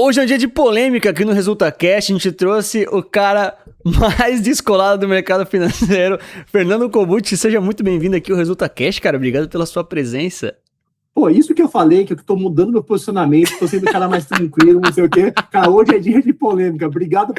Hoje é um dia de polêmica aqui no ResultaCast. A gente trouxe o cara mais descolado do mercado financeiro, Fernando Kobuchi. Seja muito bem-vindo aqui ao ResultaCast, cara. Obrigado pela sua presença. Pô, isso que eu falei, que eu tô mudando meu posicionamento, tô sendo o cara mais tranquilo, não sei o quê. Cara, hoje é dia de polêmica. Obrigado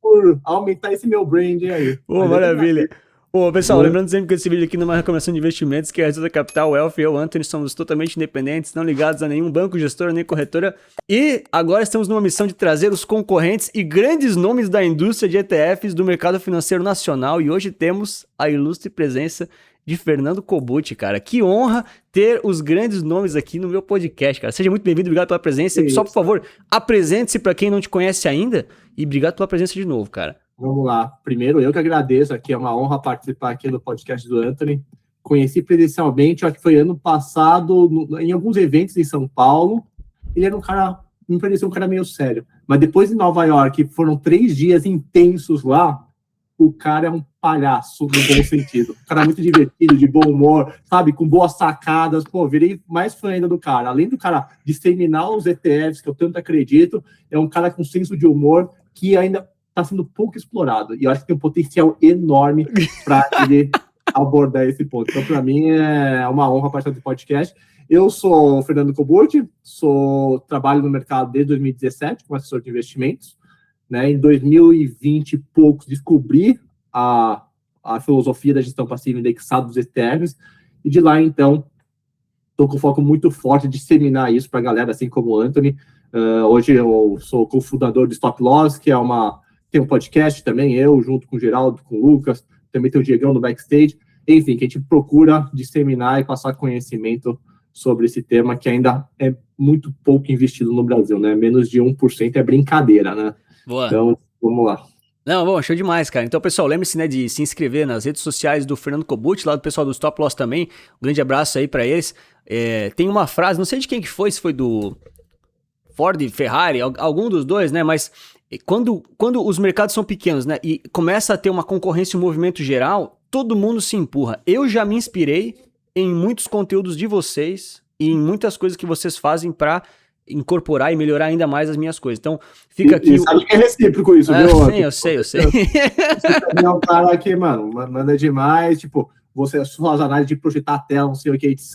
por aumentar esse meu brand aí. Pô, maravilha. Pô, pessoal, lembrando sempre que esse vídeo aqui não é uma recomendação de investimentos, que é a Resulta Capital, Wealth e eu, Anthony, somos totalmente independentes, não ligados a nenhum banco, gestora, nem corretora. E agora estamos numa missão de trazer os concorrentes e grandes nomes da indústria de ETFs do mercado financeiro nacional. E hoje temos a ilustre presença de Fernando Kobuchi, cara. Que honra ter os grandes nomes aqui no meu podcast, cara. Seja muito bem-vindo, obrigado pela presença. Só, por favor, apresente-se para quem não te conhece ainda e obrigado pela presença de novo, cara. Vamos lá. Primeiro, eu que agradeço aqui, é uma honra participar aqui do podcast do Anthony. Conheci presencialmente, acho que foi ano passado, em alguns eventos em São Paulo. Ele era um cara, me pareceu um cara meio sério. Mas depois em Nova York, foram 3 dias intensos lá, o cara é um palhaço, no bom sentido. Um cara muito divertido, de bom humor, sabe? Com boas sacadas. Pô, virei mais fã ainda do cara. Além do cara disseminar os ETFs, que eu tanto acredito, é um cara com senso de humor que ainda está sendo pouco explorado. E eu acho que tem um potencial enorme para ele abordar esse ponto. Então, para mim, é uma honra participar do podcast. Eu sou o Fernando Kobuchi, trabalho no mercado desde 2017 como assessor de investimentos. Né? Em 2020 e poucos, descobri a filosofia da gestão passiva indexada dos ETFs. E de lá, então, estou com foco muito forte de disseminar isso para a galera, assim como o Anthony. Hoje eu sou cofundador do Stop Loss, que tem um podcast também, eu, junto com o Geraldo, com o Lucas, também tem o Diegão no Backstage, enfim, que a gente procura disseminar e passar conhecimento sobre esse tema que ainda é muito pouco investido no Brasil, né? Menos de 1% é brincadeira, né? Boa. Então, vamos lá. Não, bom, show demais, cara. Então, pessoal, lembre-se, né, de se inscrever nas redes sociais do Fernando Kobuchi, lá do pessoal do Stop Loss também. Um grande abraço aí pra eles. Tem uma frase, não sei de quem que foi, se foi do Ford, Ferrari, algum dos dois, né, mas quando os mercados são pequenos, né, e começa a ter uma concorrência e um movimento geral, todo mundo se empurra. Eu já me inspirei em muitos conteúdos de vocês e em muitas coisas que vocês fazem pra incorporar e melhorar ainda mais as minhas coisas. Então, fica aqui... E sabe que é recíproco isso, viu? Sim, eu sei. Você também é um cara que, mano, manda demais, tipo, suas análises de projetar a tela, não sei o que, etc.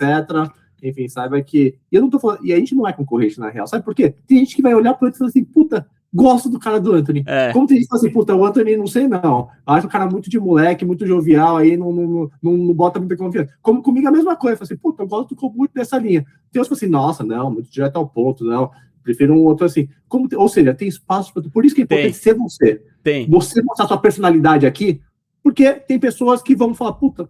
Enfim, saiba que... E eu não tô falando... E a gente não é concorrente, na real. Sabe por quê? Tem gente que vai olhar pro Anthony e falar assim, puta, gosto do cara do Anthony. Como tem gente que fala assim, puta, o Anthony, não sei não. Acho o cara muito de moleque, muito jovial, aí não bota muita confiança. Como comigo é a mesma coisa. Eu falo assim, puta, eu gosto do Kobuchi dessa linha. Tem outros que falam assim, nossa, não, muito direto ao ponto, não. Prefiro um outro assim. Ou seja, tem espaço para... Por isso que é importante ser você. Você mostrar sua personalidade aqui, porque tem pessoas que vão falar, puta,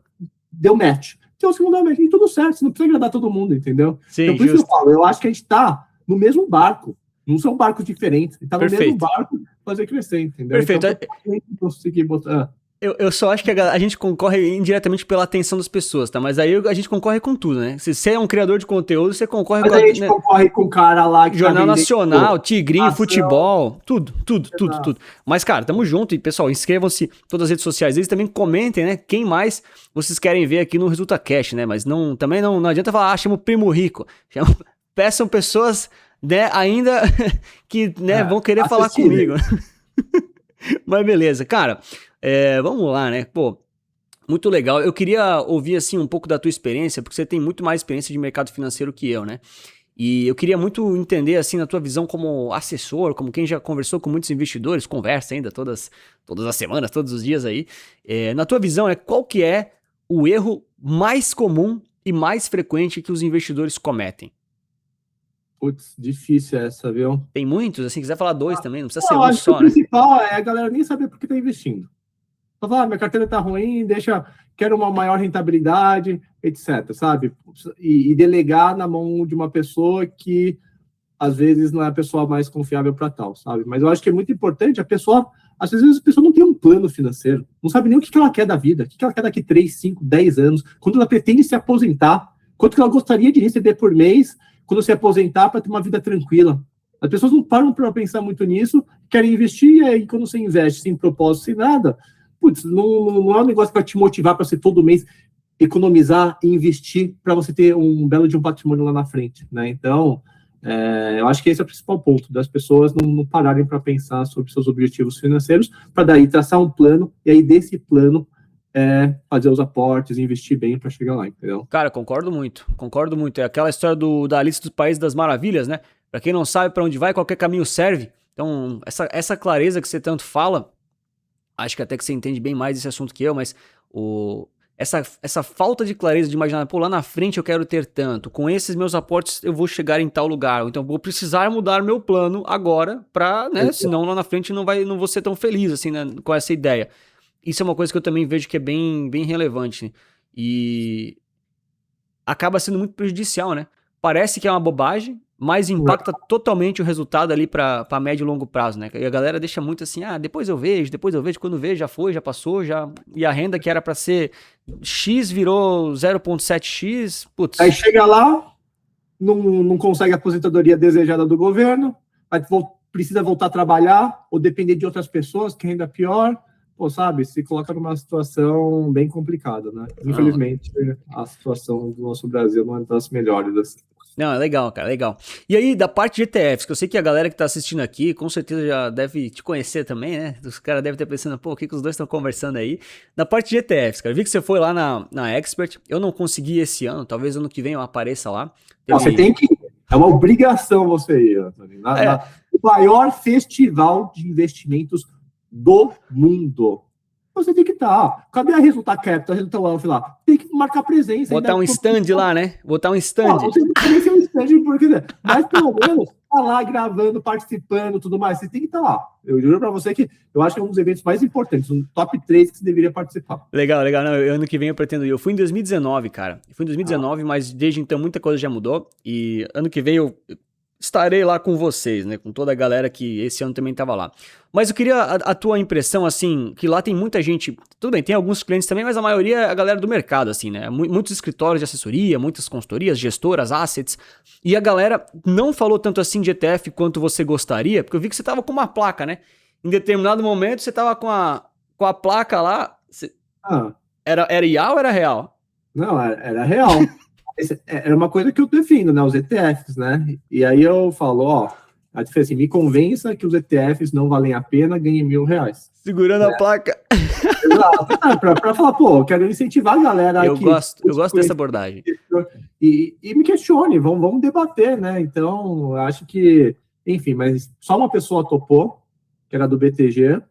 deu match. Então, se não dá match, e tudo certo, você não precisa agradar todo mundo, entendeu? Sim, então, por isso que eu falo, eu acho que a gente tá no mesmo barco. Não são barcos diferentes. A gente tá no mesmo barco fazer crescer, entendeu? Perfeito. Então, conseguir botar... Eu só acho que a gente concorre indiretamente pela atenção das pessoas, tá? Mas aí a gente concorre com tudo, né? Se você é um criador de conteúdo, você concorre com... Mas a gente concorre com o cara lá que Jornal Nacional, Tigrinho, futebol, tudo. Mas, cara, tamo junto. E, pessoal, inscrevam-se em todas as redes sociais deles. Também comentem, né? Quem mais vocês querem ver aqui no ResultaCast, né? Mas também não adianta falar, chama o primo rico. Peçam pessoas, né, ainda que, né, vão querer falar comigo. Mas beleza, cara... vamos lá, né? Pô, muito legal. Eu queria ouvir, assim, um pouco da tua experiência, porque você tem muito mais experiência de mercado financeiro que eu, né? E eu queria muito entender, assim, na tua visão como assessor, como quem já conversou com muitos investidores, conversa ainda todas as semanas, todos os dias aí. Na tua visão, qual que é o erro mais comum e mais frequente que os investidores cometem? Putz, difícil essa, viu? Tem muitos, assim, quiser falar dois também, não precisa ser um só, né? O principal é a galera nem saber por que tá investindo. Falar, minha carteira tá ruim, quero uma maior rentabilidade, etc, sabe? E delegar na mão de uma pessoa que, às vezes, não é a pessoa mais confiável para tal, sabe? Mas eu acho que é muito importante, às vezes a pessoa não tem um plano financeiro, não sabe nem o que ela quer da vida, o que ela quer daqui 3, 5, 10 anos, quando ela pretende se aposentar, quanto que ela gostaria de receber por mês quando se aposentar para ter uma vida tranquila. As pessoas não param para pensar muito nisso, querem investir, e aí quando você investe sem propósito, sem nada, putz, não é um negócio para te motivar para você todo mês economizar e investir para você ter um belo de um patrimônio lá na frente, né? Então, Eu acho que esse é o principal ponto, das pessoas não pararem para pensar sobre seus objetivos financeiros, para daí traçar um plano, e aí desse plano fazer os aportes, investir bem para chegar lá, entendeu? Cara, concordo muito, concordo muito. É aquela história da lista dos países das maravilhas, né? Pra quem não sabe pra onde vai, qualquer caminho serve. Então, essa clareza que você tanto fala, acho que até que você entende bem mais esse assunto que eu, mas essa falta de clareza de imaginar, pô, lá na frente eu quero ter tanto, com esses meus aportes eu vou chegar em tal lugar, então vou precisar mudar meu plano agora pra, né, senão lá na frente não vou ser tão feliz, assim, né, com essa ideia. Isso é uma coisa que eu também vejo que é bem, bem relevante, né? E acaba sendo muito prejudicial, né? Parece que é uma bobagem, mas impacta totalmente o resultado ali para médio e longo prazo, né? E a galera deixa muito assim, depois eu vejo, quando vejo, já foi, já passou, e a renda que era para ser X virou 0,7x, putz. Aí chega lá, não consegue a aposentadoria desejada do governo, precisa voltar a trabalhar, ou depender de outras pessoas, que ainda é pior, sabe, se coloca numa situação bem complicada, né? Infelizmente, a situação do nosso Brasil não é das melhores, assim. Não, é legal, cara, legal. E aí, da parte de ETFs, que eu sei que a galera que tá assistindo aqui, com certeza já deve te conhecer também, né? Os caras devem estar pensando, pô, o que os dois estão conversando aí? Da parte de ETFs, cara, eu vi que você foi lá na Expert, eu não consegui esse ano, talvez ano que vem eu apareça lá. Você tem que ir, é uma obrigação você ir, Antônio. O maior festival de investimentos do mundo. Você tem que estar. Cadê a Resulta Capital, a Resulta Wealth lá? Tem que marcar presença. Botar um stand lá, né? Botar um stand. Você não tem que ser um stand, porque, mas pelo menos tá lá gravando, participando, tudo mais. Você tem que estar lá. Eu juro pra você que eu acho que é um dos eventos mais importantes, um top 3 que você deveria participar. Legal. Não, ano que vem eu pretendo ir. Eu fui em 2019, cara. Eu fui em 2019, mas desde então muita coisa já mudou. E ano que vem eu estarei lá com vocês, né? Com toda a galera que esse ano também tava lá. Mas eu queria a tua impressão, assim, que lá tem muita gente... Tudo bem, tem alguns clientes também, mas a maioria é a galera do mercado, assim, né? Muitos escritórios de assessoria, muitas consultorias, gestoras, assets. E a galera não falou tanto assim de ETF quanto você gostaria, porque eu vi que você tava com uma placa, né? Em determinado momento você tava com a placa lá... Era IA ou era real? Não, era real. Era uma coisa que eu defendo, né? Os ETFs, né? E aí eu falo, a diferença assim, me convença que os ETFs não valem a pena, ganhe R$1.000. Segurando a placa. Exato. Pra falar, eu quero incentivar a galera. Eu gosto dessa abordagem. E me questione, vamos debater, né? Então, eu acho que, enfim, mas só uma pessoa topou, que era do BTG,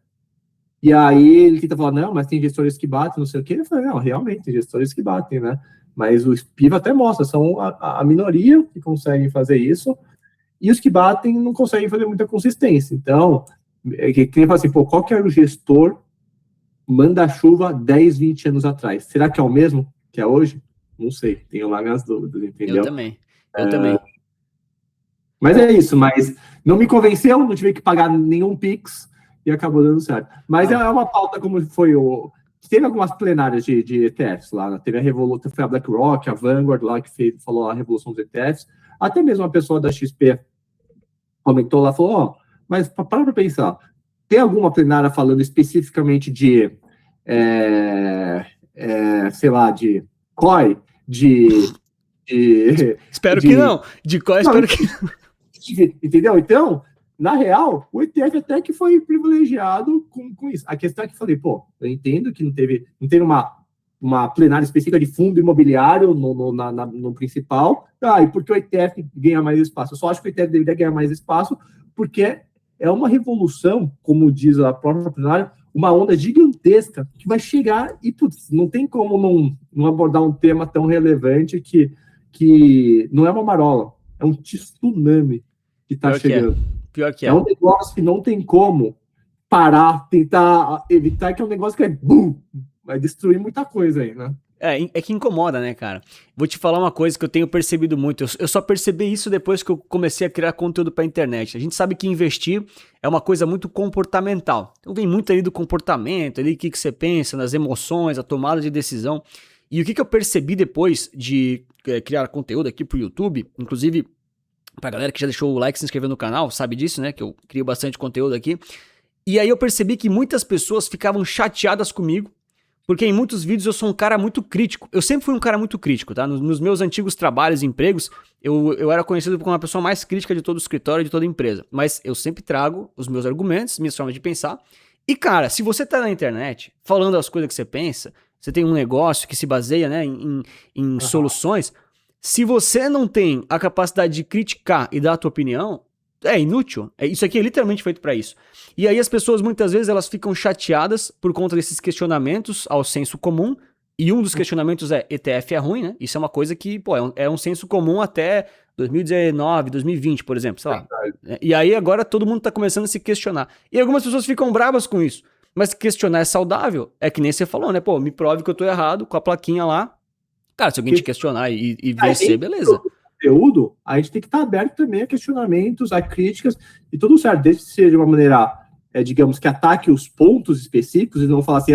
e aí ele tenta falar, não, mas tem gestores que batem, não sei o quê. Eu falei, não, realmente, tem gestores que batem, né? Mas o PIVA até mostra, são a minoria que conseguem fazer isso, e os que batem não conseguem fazer muita consistência. Então, quem fala assim, qual que era o gestor manda-chuva 10, 20 anos atrás? Será que é o mesmo que é hoje? Não sei, tenho lá minhas dúvidas, entendeu? Eu também. Mas é isso, mas não me convenceu, não tive que pagar nenhum Pix, e acabou dando certo. Mas é uma pauta como foi Teve algumas plenárias de ETFs lá, teve a Revolução, foi a BlackRock, a Vanguard lá, que falou a revolução dos ETFs, até mesmo uma pessoa da XP comentou lá, falou, mas para pensar, tem alguma plenária falando especificamente de, sei lá, de COI, Espero que não, de COI espero que não. Entendeu? Então, na real, o ETF até que foi privilegiado com isso. A questão é que eu falei, eu entendo que não teve uma plenária específica de fundo imobiliário no principal, e porque o ETF ganha mais espaço? Eu só acho que o ETF deveria ganhar mais espaço, porque é uma revolução, como diz a própria plenária, uma onda gigantesca que vai chegar e, não tem como não abordar um tema tão relevante que não é uma marola, é um tsunami que está chegando. Pior que é. É um negócio que não tem como parar, tentar evitar, que é um negócio que vai destruir muita coisa aí, né? É que incomoda, né, cara? Vou te falar uma coisa que eu tenho percebido muito. Eu só percebi isso depois que eu comecei a criar conteúdo pra internet. A gente sabe que investir é uma coisa muito comportamental. Então vem muito ali do comportamento, ali o que você pensa, nas emoções, a tomada de decisão. E o que eu percebi depois de criar conteúdo aqui pro YouTube, inclusive pra galera que já deixou o like e se inscreveu no canal, sabe disso, né? Que eu crio bastante conteúdo aqui. E aí eu percebi que muitas pessoas ficavam chateadas comigo porque em muitos vídeos eu sou um cara muito crítico. Eu sempre fui um cara muito crítico, tá? Nos meus antigos trabalhos e empregos, eu era conhecido como uma pessoa mais crítica de todo o escritório, de toda a empresa. Mas eu sempre trago os meus argumentos, minhas formas de pensar. E, cara, se você tá na internet falando as coisas que você pensa, você tem um negócio que se baseia, né, em soluções, se você não tem a capacidade de criticar e dar a tua opinião, é inútil. Isso aqui é literalmente feito pra isso. E aí as pessoas, muitas vezes, elas ficam chateadas por conta desses questionamentos ao senso comum. E um dos questionamentos é, ETF é ruim, né? Isso é uma coisa que, pô, é um senso comum até 2019, 2020, por exemplo, sei lá. E aí agora todo mundo tá começando a se questionar. E algumas pessoas ficam bravas com isso. Mas questionar é saudável. É que nem você falou, né? Pô, me prove que eu tô errado com a plaquinha lá. Cara, se alguém te questionar e vencer, beleza. Conteúdo, a gente tem que estar aberto também a questionamentos, a críticas, e tudo certo, desde que seja de uma maneira, digamos, que ataque os pontos específicos e não falar assim,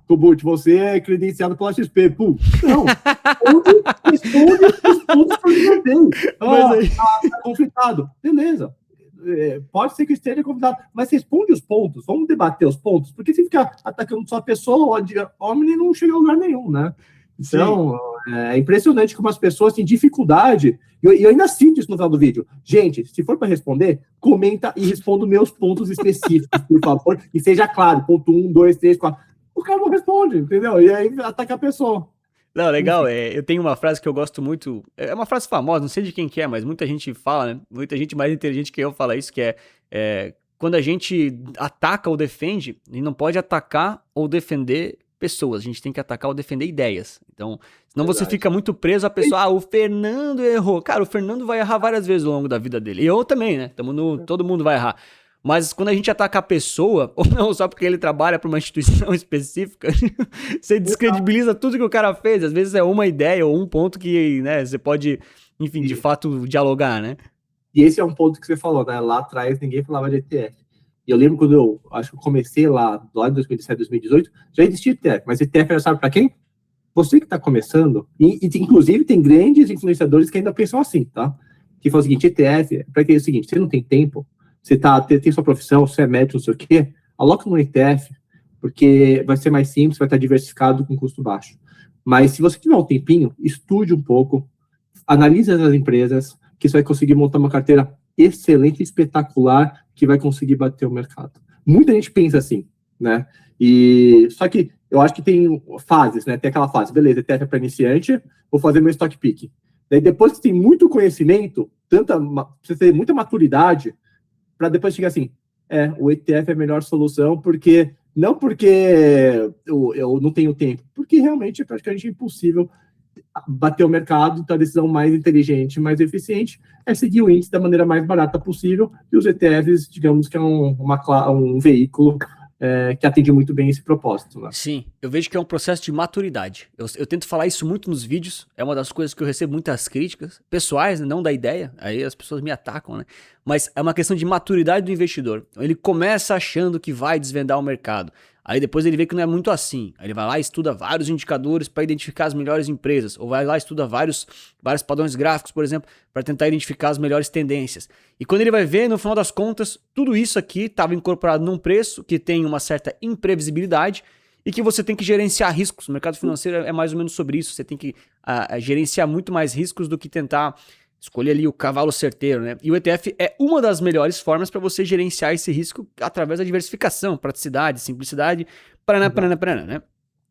Tobut, você é credenciado pela XP, pum. Não, responde os pontos que eu tenho. Tá conflitado, beleza. Pode ser que esteja convidado, mas responde os pontos, vamos debater os pontos, porque se ficar atacando só a pessoa, homem não chega a lugar nenhum, né? Então, é impressionante como as pessoas têm dificuldade, e eu ainda sinto isso no final do vídeo. Gente, se for para responder, comenta e responda meus pontos específicos, por favor, e seja claro, ponto 1, 2, 3, 4. O cara não responde, entendeu? E aí ataca a pessoa. Não, legal, eu tenho uma frase que eu gosto muito, é uma frase famosa, não sei de quem que é, mas muita gente fala, né? Muita gente mais inteligente que eu fala isso, que é quando a gente ataca ou defende, a gente não pode atacar ou defender pessoas, a gente tem que atacar ou defender ideias. Então, senão você fica muito preso à pessoa, o Fernando errou. Cara, o Fernando vai errar várias vezes ao longo da vida dele. E eu também, né? Todo mundo vai errar. Mas quando a gente ataca a pessoa, ou não só porque ele trabalha para uma instituição específica, você descredibiliza tudo que o cara fez. Às vezes é uma ideia ou um ponto que, né, você pode, enfim, de fato, dialogar, né? E esse é um ponto que você falou, né? Lá atrás ninguém falava de ETF. E eu lembro quando eu acho que eu comecei lá em 2017, 2018, já existia ETF, mas ETF era, sabe para quem? Você que está começando, e inclusive tem grandes influenciadores que ainda pensam assim, tá? Que falam o seguinte, ETF é para que é o seguinte, você não tem tempo, você tem sua profissão, você é médico, não sei o quê, aloca no ETF, porque vai ser mais simples, vai estar diversificado com custo baixo. Mas se você tiver um tempinho, estude um pouco, analise as empresas, que você vai conseguir montar uma carteira excelente, espetacular, que vai conseguir bater o mercado. Muita gente pensa assim, né? Só que eu acho que tem fases, né? Tem aquela fase, beleza, ETF é para iniciante, vou fazer meu stock pick. Daí depois que você tem muito conhecimento, você tem muita maturidade, para depois chegar assim, o ETF é a melhor solução, não porque eu não tenho tempo, porque realmente é praticamente impossível bater o mercado, então a decisão mais inteligente, mais eficiente é seguir o índice da maneira mais barata possível, e os ETFs, digamos que é um veículo que atende muito bem esse propósito. Né? Sim, eu vejo que é um processo de maturidade. Eu tento falar isso muito nos vídeos, é uma das coisas que eu recebo muitas críticas, pessoais, não da ideia, aí as pessoas me atacam, né? Mas é uma questão de maturidade do investidor. Ele começa achando que vai desvendar o mercado, aí depois ele vê que não é muito assim, aí ele vai lá e estuda vários indicadores para identificar as melhores empresas, ou vai lá e estuda vários padrões gráficos, por exemplo, para tentar identificar as melhores tendências. E quando ele vai ver, no final das contas, tudo isso aqui estava incorporado num preço que tem uma certa imprevisibilidade e que você tem que gerenciar riscos. O mercado financeiro é mais ou menos sobre isso, você tem que gerenciar muito mais riscos do que tentar escolher ali o cavalo certeiro, né? E o ETF é uma das melhores formas para você gerenciar esse risco através da diversificação, praticidade, simplicidade, né?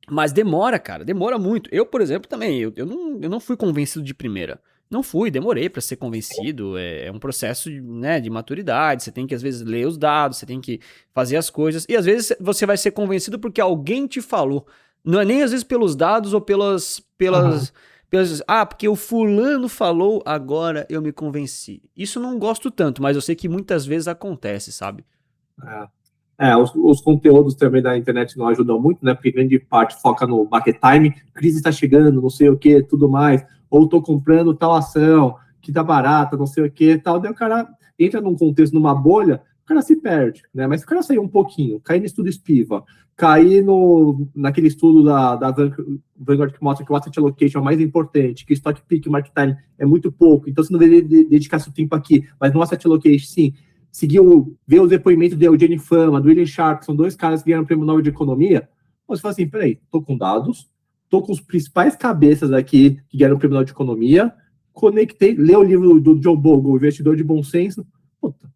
Mas demora, cara, demora muito. Eu, por exemplo, também, eu não fui convencido de primeira. Não fui, demorei para ser convencido. É um processo, né, de maturidade. Você tem que, às vezes, ler os dados, você tem que fazer as coisas. E, às vezes, você vai ser convencido porque alguém te falou. Não é nem, às vezes, pelos dados ou pelas porque o fulano falou, agora eu me convenci. Isso eu não gosto tanto, mas eu sei que muitas vezes acontece, sabe? Os conteúdos também da internet não ajudam muito, né? Porque grande parte foca no market time, crise está chegando, não sei o que, tudo mais. Ou estou comprando tal ação, que tá barata, não sei o que, tal. Daí o cara entra num contexto, numa bolha, o cara se perde, né? Mas se o cara sair um pouquinho, cair no estudo SPIVA, cair naquele estudo da Vanguard que mostra que o asset allocation é o mais importante, que o stock pick e o market time é muito pouco, então você não deveria dedicar seu tempo aqui, mas no asset allocation, sim, ver os depoimentos do Eugene Fama, do William Sharpe, que são dois caras que ganharam o Prêmio Nobel de Economia, Você fala assim, peraí, tô com dados, tô com os principais cabeças aqui que ganharam o prêmio Nobel de Economia, conectei, lê o livro do John Bogle, Investidor de Bom Senso. Puta,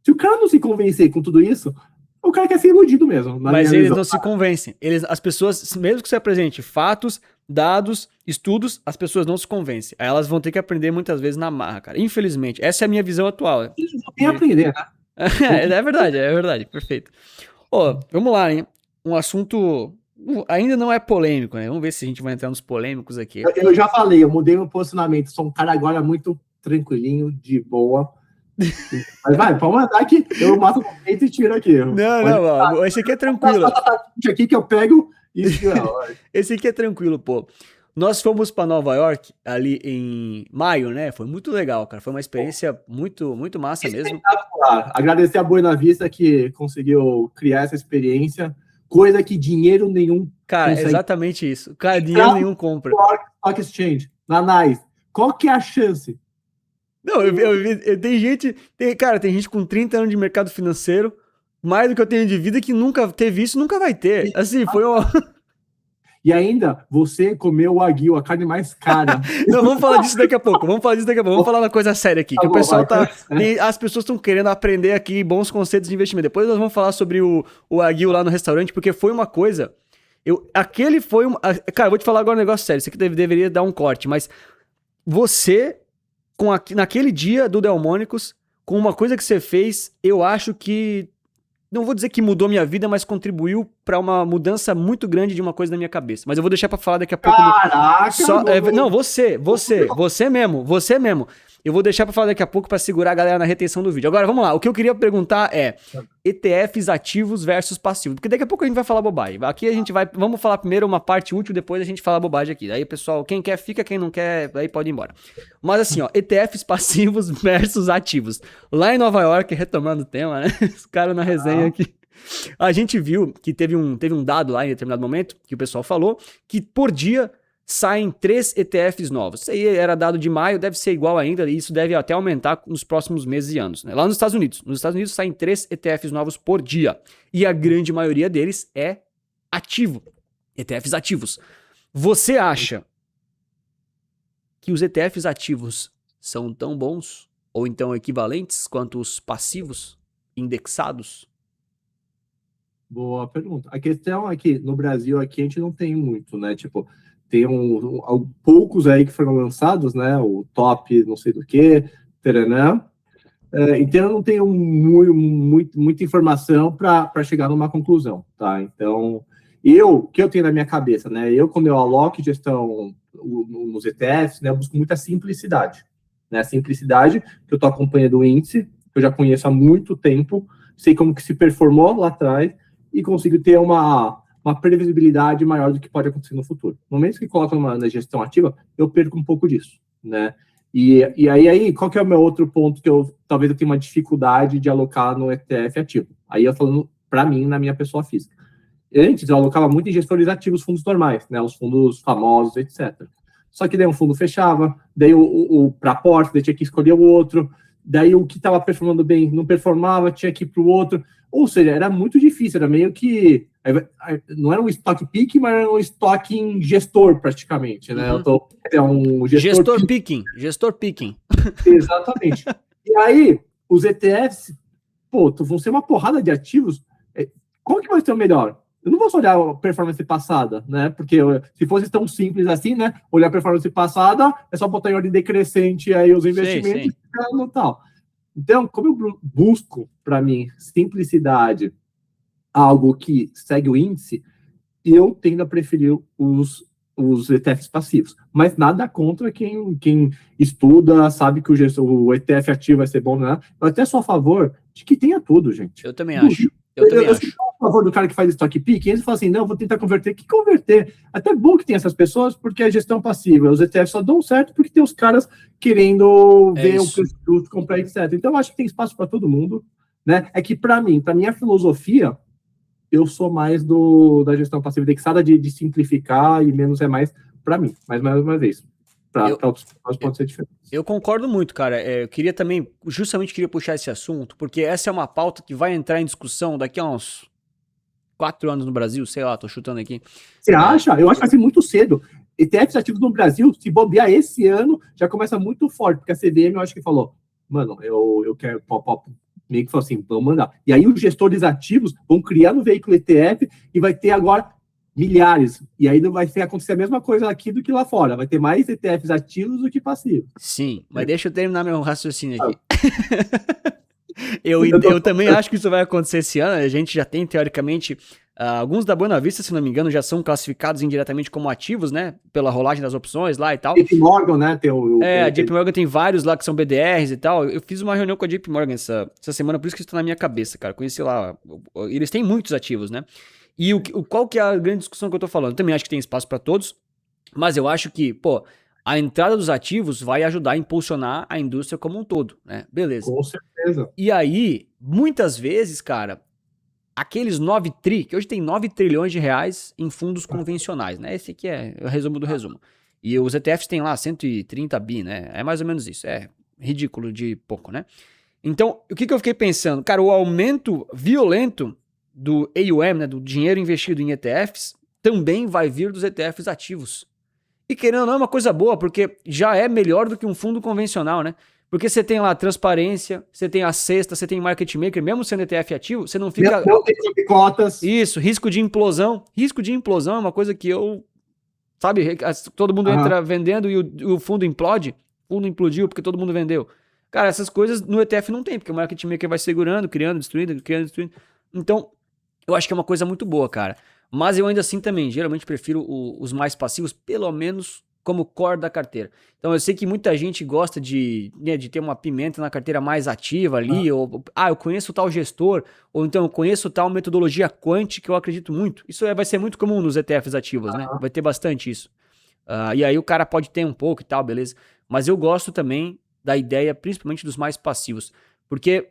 se o cara não se convencer com tudo isso, o cara quer ser iludido mesmo. Mas eles não se convencem. As pessoas, mesmo que você apresente fatos, dados, estudos, as pessoas não se convencem. Aí elas vão ter que aprender muitas vezes na marra, cara. Infelizmente, essa é a minha visão atual. Eles não têm a aprender, né? É verdade, perfeito. Vamos lá, hein? Um assunto ainda não é polêmico, né? Vamos ver se a gente vai entrar nos polêmicos aqui. Eu já falei, eu mudei meu posicionamento. Sou um cara agora muito tranquilinho, de boa. Mas vai, pode mandar que eu mato o peito e tiro aqui. Não, esse aqui é tranquilo. Aqui que eu pego isso. Esse aqui é tranquilo, pô. Nós fomos para Nova York ali em maio, né? Foi muito legal, cara. Foi uma experiência muito, muito massa mesmo. Agradecer a Buena Vista que conseguiu criar essa experiência, coisa que dinheiro nenhum cara, consegue. Exatamente isso. Cara, dinheiro nenhum compra. Stock Exchange, na NYSE. Qual que é a chance? Não, tem gente com 30 anos de mercado financeiro, mais do que eu tenho de vida, que nunca teve isso, nunca vai ter. Assim, foi uma... E ainda, você comeu o Wagyu, a carne mais cara. Não, vamos falar disso daqui a pouco. Vamos falar uma coisa séria aqui. Que o pessoal as pessoas estão querendo aprender aqui bons conceitos de investimento. Depois nós vamos falar sobre o Wagyu lá no restaurante, porque foi uma coisa... Cara, eu vou te falar agora um negócio sério. Isso aqui deveria dar um corte, mas você... naquele dia do Delmônicos, com uma coisa que você fez, eu acho que, não vou dizer que mudou minha vida, mas contribuiu para uma mudança muito grande de uma coisa na minha cabeça. Mas eu vou deixar para falar daqui a pouco. Caraca! Não, você mesmo. Eu vou deixar para falar daqui a pouco para segurar a galera na retenção do vídeo. Agora, vamos lá. O que eu queria perguntar é ETFs ativos versus passivos. Porque daqui a pouco a gente vai falar bobagem. Aqui vamos falar primeiro uma parte útil, depois a gente fala bobagem aqui. Aí, pessoal, quem quer fica, quem não quer, aí pode ir embora. Mas assim, ETFs passivos versus ativos. Lá em Nova York, retomando o tema, né? Os caras na resenha aqui. A gente viu que teve um dado lá em determinado momento, que o pessoal falou, que por dia saem 3 ETFs novos. Isso aí era dado de maio, deve ser igual ainda, e isso deve até aumentar nos próximos meses e anos. Né? Lá nos Estados Unidos. Nos Estados Unidos saem 3 ETFs novos por dia. E a grande maioria deles é ativo. ETFs ativos. Você acha que os ETFs ativos são tão bons, ou então equivalentes, quanto os passivos, indexados? Boa pergunta. A questão é que no Brasil aqui a gente não tem muito, né? Tipo, tem poucos aí que foram lançados, né? O top, não sei do que, Teranã. Então eu não tenho muita informação para chegar numa conclusão, tá? Então, o que eu tenho na minha cabeça, né? Eu, quando eu aloco gestão nos ETFs, né? Eu busco muita simplicidade, né? Simplicidade, que eu tô acompanhando o índice, que eu já conheço há muito tempo, sei como que se performou lá atrás e consigo ter uma previsibilidade maior do que pode acontecer no futuro. No momento que coloca na gestão ativa, eu perco um pouco disso, né? E aí, qual que é o meu outro ponto que talvez eu tenha uma dificuldade de alocar no ETF ativo? Aí eu falando para mim, na minha pessoa física. Antes eu alocava muito em gestores ativos, fundos normais, né? Os fundos famosos, etc. Só que daí um fundo fechava, daí o para aporte, daí tinha que escolher o outro, daí o que estava performando bem não performava, tinha que ir para o outro. Ou seja, era muito difícil, era meio que... Não era um stock pick, mas era um stock em gestor, praticamente, né? Um gestor picking. Exatamente. E aí, os ETFs, vão ser uma porrada de ativos. Qual que vai ser o melhor? Eu não vou só olhar a performance passada, né? Porque se fosse tão simples assim, né? Olhar a performance passada, é só botar em ordem decrescente aí os investimentos e ficar no tal. Então, como eu busco, para mim, simplicidade, algo que segue o índice, eu tendo a preferir os ETFs passivos. Mas nada contra quem estuda, sabe que o ETF ativo vai ser bom, né? Eu até sou a favor de que tenha tudo, gente. Eu também acho. Eu sou a favor do cara que faz stock pick, e eles falam assim, não, vou tentar converter. Que converter? Até bom que tem essas pessoas, porque é gestão passiva. Os ETFs só dão certo porque tem os caras querendo ver o preço justo, comprar, etc. Então, eu acho que tem espaço para todo mundo, né? É que, para mim, para minha filosofia, eu sou mais da gestão passiva indexada, de simplificar, e menos é mais para mim. Mas, mais uma vez, para outros pode ser diferente. Eu concordo muito, cara. Eu queria também, justamente queria puxar esse assunto, porque essa é uma pauta que vai entrar em discussão daqui a uns 4 anos no Brasil, sei lá, tô chutando aqui. Você acha? Eu acho que vai ser muito cedo. ETFs ativos no Brasil, se bobear esse ano, já começa muito forte, porque a CVM eu acho que falou, mano, eu quero meio que falou assim, vamos mandar. E aí os gestores ativos vão criar no veículo ETF e vai ter agora milhares. E aí não vai acontecer a mesma coisa aqui do que lá fora. Vai ter mais ETFs ativos do que passivos. Sim, mas deixa eu terminar meu raciocínio aqui. Eu também acho que isso vai acontecer esse ano. A gente já tem, teoricamente, alguns da Buena Vista, se não me engano, já são classificados indiretamente como ativos, né? Pela rolagem das opções lá e tal. JP Morgan, né? A JP Morgan tem vários lá que são BDRs e tal. Eu fiz uma reunião com a JP Morgan essa semana, por isso que isso tá na minha cabeça, cara. Conheci lá. Eles têm muitos ativos, né? E qual que é a grande discussão que eu tô falando? Eu também acho que tem espaço para todos, mas eu acho que, a entrada dos ativos vai ajudar a impulsionar a indústria como um todo, né? Beleza. Com certeza. E aí, muitas vezes, cara, aqueles 9 tri, que hoje tem 9 trilhões de reais em fundos convencionais, né? Esse aqui é o resumo do resumo. E os ETFs têm lá 130 bi, né? É mais ou menos isso. É ridículo de pouco, né? Então, o que eu fiquei pensando? Cara, o aumento violento do AUM, né? Do dinheiro investido em ETFs, também vai vir dos ETFs ativos. E querendo ou não, é uma coisa boa, porque já é melhor do que um fundo convencional, né? Porque você tem lá transparência, você tem a cesta, você tem market maker, mesmo sendo ETF ativo, você não fica... Não tem cotas. Isso, risco de implosão. Risco de implosão é uma coisa que sabe, todo mundo entra vendendo e o fundo implode. O fundo implodiu porque todo mundo vendeu. Cara, essas coisas no ETF não tem, porque o market maker vai segurando, criando, destruindo. Então, eu acho que é uma coisa muito boa, cara. Mas eu ainda assim também, geralmente prefiro os mais passivos, pelo menos como core da carteira. Então eu sei que muita gente gosta de ter uma pimenta na carteira mais ativa ali, ou eu conheço tal gestor, ou então eu conheço tal metodologia quant que eu acredito muito. Isso vai ser muito comum nos ETFs ativos, né? Vai ter bastante isso. E aí o cara pode ter um pouco e tal, beleza. Mas eu gosto também da ideia, principalmente dos mais passivos, porque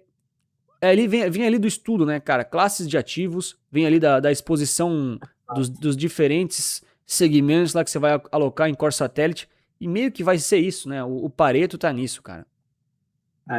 ele vem ali do estudo, né, cara? Classes de ativos, vem ali da exposição dos diferentes segmentos lá que você vai alocar em Core Satellite, e meio que vai ser isso, né? O Pareto tá nisso, cara.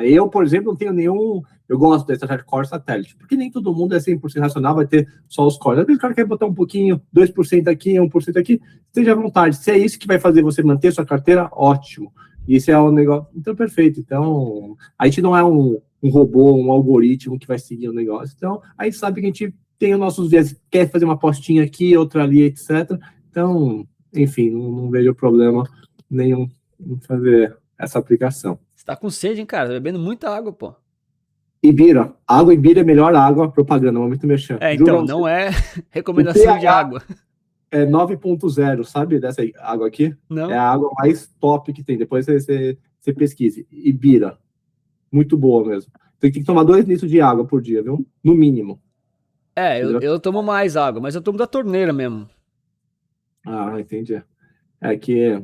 Eu, por exemplo, não tenho nenhum... Eu gosto dessa Core Satellite, porque nem todo mundo é 100% racional, vai ter só os cores. Às vezes o cara quer botar um pouquinho, 2% aqui, 1% aqui, esteja à vontade. Se é isso que vai fazer você manter sua carteira, ótimo. Isso é um negócio... Então, perfeito. Então, a gente não é um robô, um algoritmo que vai seguir o negócio. Então, a gente sabe que a gente tem os nossos viés, quer fazer uma apostinha aqui, outra ali, etc. Então, enfim, não vejo problema nenhum em fazer essa aplicação. Você tá com sede, hein, cara? Tá bebendo muita água, pô. Ibira. Água Ibira é melhor água, propaganda, momento merchan. Então, não é recomendação de água. É 9.0, sabe dessa água aqui? Não. É a água mais top que tem. Depois você pesquise. Ibira. Muito boa mesmo. Tem que tomar 2 litros de água por dia, viu? No mínimo. Eu tomo mais água, mas eu tomo da torneira mesmo. Entendi. É que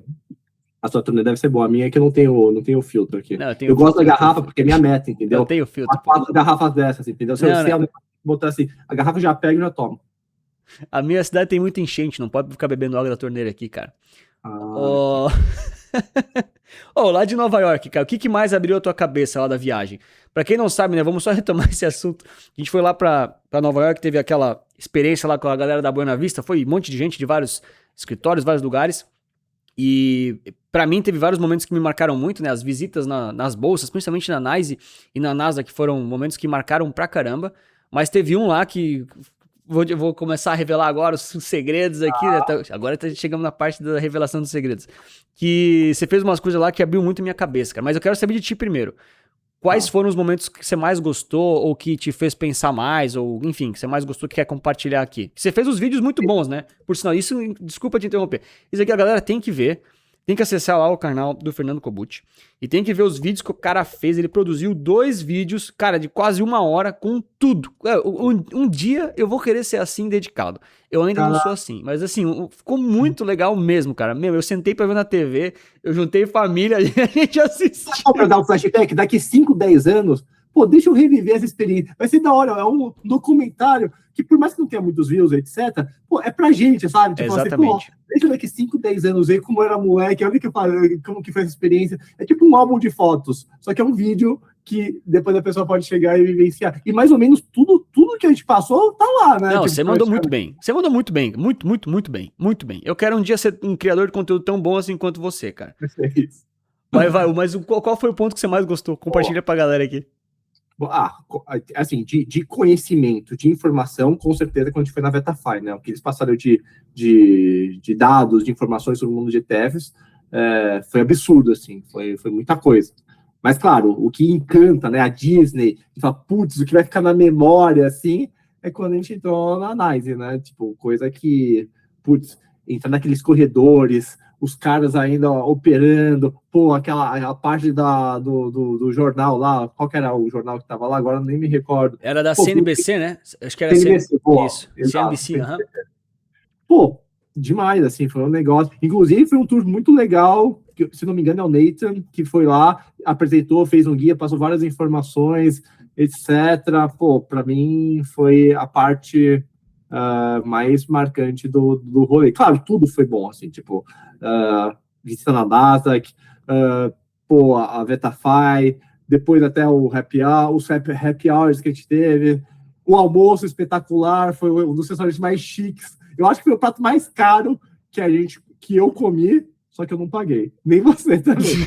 a sua torneira deve ser boa. A minha é que eu não tenho filtro aqui. Não, eu gosto da garrafa porque é minha meta, entendeu? Eu tenho filtro. 4 garrafas dessas, entendeu? Se eu botar assim, a garrafa já pega e já toma. A minha cidade tem muita enchente, não pode ficar bebendo água da torneira aqui, cara. Lá de Nova York, cara, o que mais abriu a tua cabeça lá da viagem? Pra quem não sabe, né, vamos só retomar esse assunto. A gente foi lá pra Nova York, teve aquela experiência lá com a galera da Buena Vista, foi um monte de gente de vários escritórios, vários lugares. E pra mim teve vários momentos que me marcaram muito, né, as visitas nas bolsas, principalmente na NYSE e na Nasdaq, que foram momentos que marcaram pra caramba. Mas teve um lá que... Vou começar a revelar agora os segredos aqui, né? Agora chegamos na parte da revelação dos segredos. Que você fez umas coisas lá que abriu muito minha cabeça, cara. Mas eu quero saber de ti primeiro. Quais foram os momentos que você mais gostou, ou que te fez pensar mais, ou enfim, que você mais gostou, que quer compartilhar aqui? Você fez os vídeos muito bons, né? Por sinal, isso, desculpa te interromper. Isso aqui a galera tem que ver. Tem que acessar lá o canal do Fernando Kobuchi e tem que ver os vídeos que o cara fez. Ele produziu 2 vídeos, cara, de quase 1 hora com tudo. Um dia eu vou querer ser assim, dedicado. Eu ainda não sou assim, mas assim, ficou muito legal mesmo, cara. Eu sentei pra ver na TV, eu juntei família, a gente assistiu. Só pra dar um flashback, daqui 5, 10 anos, deixa eu reviver essa experiência. Vai ser da hora, é um documentário que, por mais que não tenha muitos views, etc., é pra gente, sabe? Tipo, exatamente. Assim, deixa daqui 5, 10 anos ver como era moleque, olha como que foi essa experiência. É tipo um álbum de fotos, só que é um vídeo que depois a pessoa pode chegar e vivenciar. E mais ou menos tudo que a gente passou tá lá, né? Não, Tipo, você mandou muito bem. Você mandou muito bem. Muito, muito, muito bem. Muito bem. Eu quero um dia ser um criador de conteúdo tão bom assim quanto você, cara. É isso. Mas qual foi o ponto que você mais gostou? Compartilha pra galera aqui. Assim, de conhecimento, de informação, com certeza, quando a gente foi na VetaFi, né? O que eles passaram de dados, de informações sobre o mundo de ETFs, foi absurdo, assim, foi muita coisa. Mas, claro, o que encanta, né, a Disney, e fala, putz, o que vai ficar na memória, assim, é quando a gente entrou na análise, né? Tipo, coisa que, putz, entra naqueles corredores, os caras ainda operando, pô, a parte do jornal lá, qual que era o jornal que tava lá? Agora eu nem me recordo. Era da Pô, CNBC, né? Acho que era CNBC, pô, isso, exato, CNBC, aham. Pô, demais, assim, foi um negócio. Inclusive, foi um tour muito legal, que, se não me engano, é o Nathan, que foi lá, apresentou, fez um guia, passou várias informações, etc. Pô, para mim foi a parte mais marcante do rolê. Claro, tudo foi bom, assim, tipo, visita na Nasdaq, pô, a VetaFi, depois até o os happy hours que a gente teve, o almoço espetacular, foi um dos restaurantes mais chiques. Eu acho que foi o prato mais caro que eu comi, só que eu não paguei. Nem você também.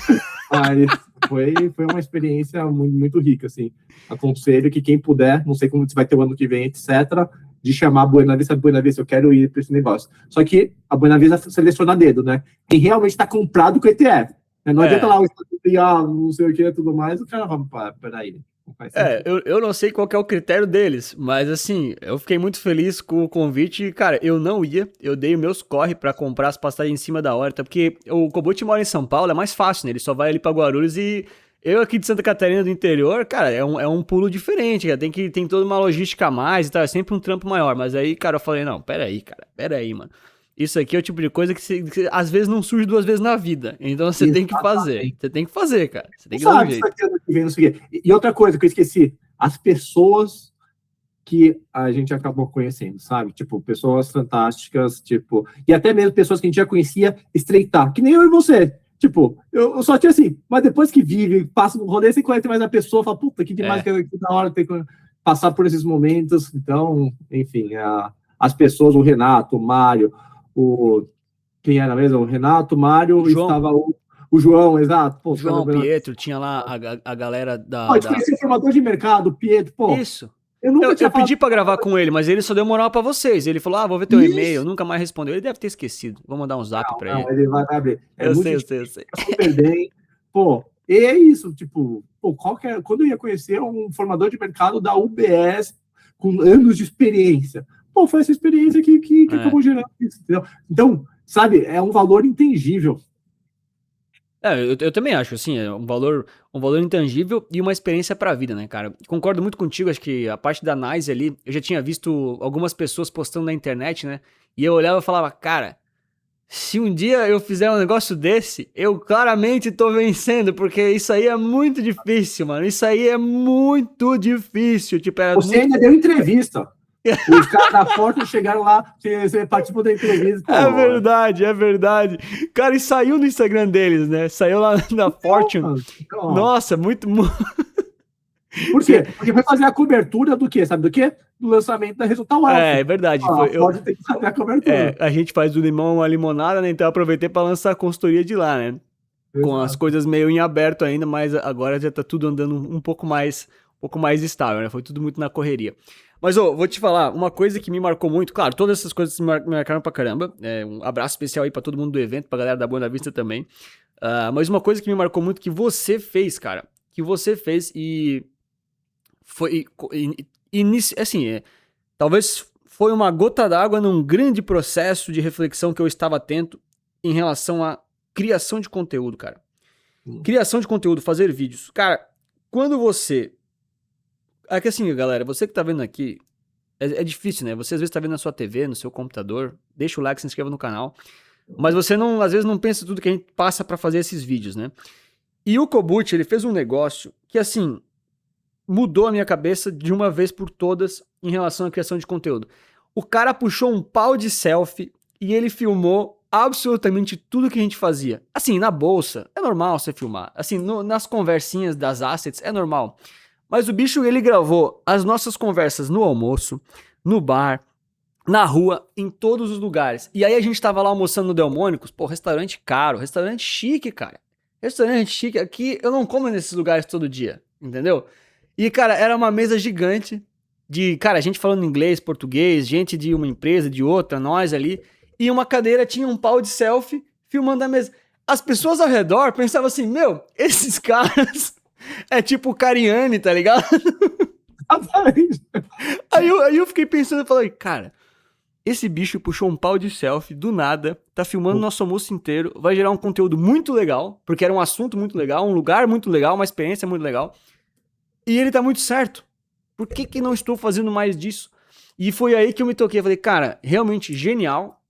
Mas foi uma experiência muito, muito rica, assim. Aconselho que quem puder, não sei como você vai ter o ano que vem, etc., de chamar a Buena Vista, eu quero ir para esse negócio. Só que a Buena Vista seleciona a dedo, né? Quem realmente está comprado com ETF. Né? Não adianta lá o estado, não sei o que e tudo mais, o cara vai, peraí. Eu não sei qual que é o critério deles, mas assim, eu fiquei muito feliz com o convite. Cara, eu não ia, eu dei os meus corre pra comprar as passagens em cima da hora, tá? Porque o Kobuchi mora em São Paulo, é mais fácil, né? Ele só vai ali pra Guarulhos e eu aqui de Santa Catarina do interior, cara, é um pulo diferente, cara. Tem toda uma logística a mais e tal, é sempre um trampo maior. Mas aí, cara, eu falei, não, pera aí, mano. Isso aqui é o tipo de coisa que às vezes não surge 2 vezes na vida. Então você tem que fazer. Você tem que fazer, cara. Você tem que dar um jeito. E outra coisa que eu esqueci, as pessoas que a gente acabou conhecendo, sabe? Tipo, pessoas fantásticas, tipo, e até mesmo pessoas que a gente já conhecia estreitar, que nem eu e você. Tipo, eu só tinha assim, mas depois que vive, passa no rolê, você conhece mais a pessoa, fala, puta, que demais, que da hora ter que passar por esses momentos. Então, enfim, as pessoas, o Renato, o Mário, quem era mesmo? O Renato, o Mário, estava o João, exato. Pô, João, Pietro, tinha lá a galera da... Pode conhecer o formador de mercado, o Pietro, pô. Isso. Eu pedi pra gravar com ele, mas ele só deu moral pra vocês. Ele falou, vou ver teu e-mail, nunca mais respondeu. Ele deve ter esquecido. Vou mandar um zap pra ele. Não, ele vai abrir. Eu sei. Super bem. Pô, e é isso, tipo, pô, quando eu ia conhecer um formador de mercado da UBS com anos de experiência, pô, foi essa experiência que acabou gerando isso, entendeu? Então, sabe, é um valor intangível. Eu também acho, assim, é um valor intangível e uma experiência pra vida, né, cara? Concordo muito contigo, acho que a parte da NYSE ali, eu já tinha visto algumas pessoas postando na internet, né? E eu olhava e falava, cara, se um dia eu fizer um negócio desse, eu claramente tô vencendo, porque isso aí é muito difícil, mano. Isso aí é muito difícil. Tipo, você ainda deu entrevista. Os caras da Forte chegaram lá, você participou da entrevista. Pô, é verdade. Cara, e saiu no Instagram deles, né? Saiu lá na Fortune. Nossa, muito... Por quê? Porque vai fazer a cobertura do quê? Sabe do quê? Do lançamento da Resultat Wealth. É verdade. Pode ter que fazer a cobertura. A gente faz do limão uma limonada, né? Então eu aproveitei pra lançar a consultoria de lá, né? Exato. Com as coisas meio em aberto ainda, mas agora já tá tudo andando um pouco mais estável, né? Foi tudo muito na correria. Mas, vou te falar, uma coisa que me marcou muito, claro, todas essas coisas me marcaram pra caramba, um abraço especial aí pra todo mundo do evento, pra galera da Buena Vista também, mas uma coisa que me marcou muito que você fez, cara, e foi, assim, talvez foi uma gota d'água num grande processo de reflexão que eu estava atento em relação à criação de conteúdo, cara. Criação de conteúdo, fazer vídeos. Cara, quando você... É que assim, galera, você que tá vendo aqui, é difícil, né? Você às vezes tá vendo na sua TV, no seu computador, deixa o like, se inscreva no canal, mas você não, às vezes não pensa tudo que a gente passa pra fazer esses vídeos, né? E o Kobuchi, ele fez um negócio que, assim, mudou a minha cabeça de uma vez por todas em relação à criação de conteúdo. O cara puxou um pau de selfie e ele filmou absolutamente tudo que a gente fazia. Assim, na bolsa, é normal você filmar. Assim, nas conversinhas das assets, é normal. Mas o bicho, ele gravou as nossas conversas no almoço, no bar, na rua, em todos os lugares. E aí a gente tava lá almoçando no Delmônicos, pô, restaurante caro, restaurante chique, cara. Restaurante chique aqui, eu não como nesses lugares todo dia, entendeu? E, cara, era uma mesa gigante de, cara, gente falando inglês, português, gente de uma empresa, de outra, nós ali. E uma cadeira tinha um pau de selfie filmando a mesa. As pessoas ao redor pensavam assim, meu, esses caras é tipo o Cariani, tá ligado? Aí eu fiquei pensando e falei, cara, esse bicho puxou um pau de selfie do nada, tá filmando nosso almoço inteiro, vai gerar um conteúdo muito legal, porque era um assunto muito legal, um lugar muito legal, uma experiência muito legal. E ele tá muito certo. Por que não estou fazendo mais disso? E foi aí que eu me toquei. Eu falei, cara, realmente genial.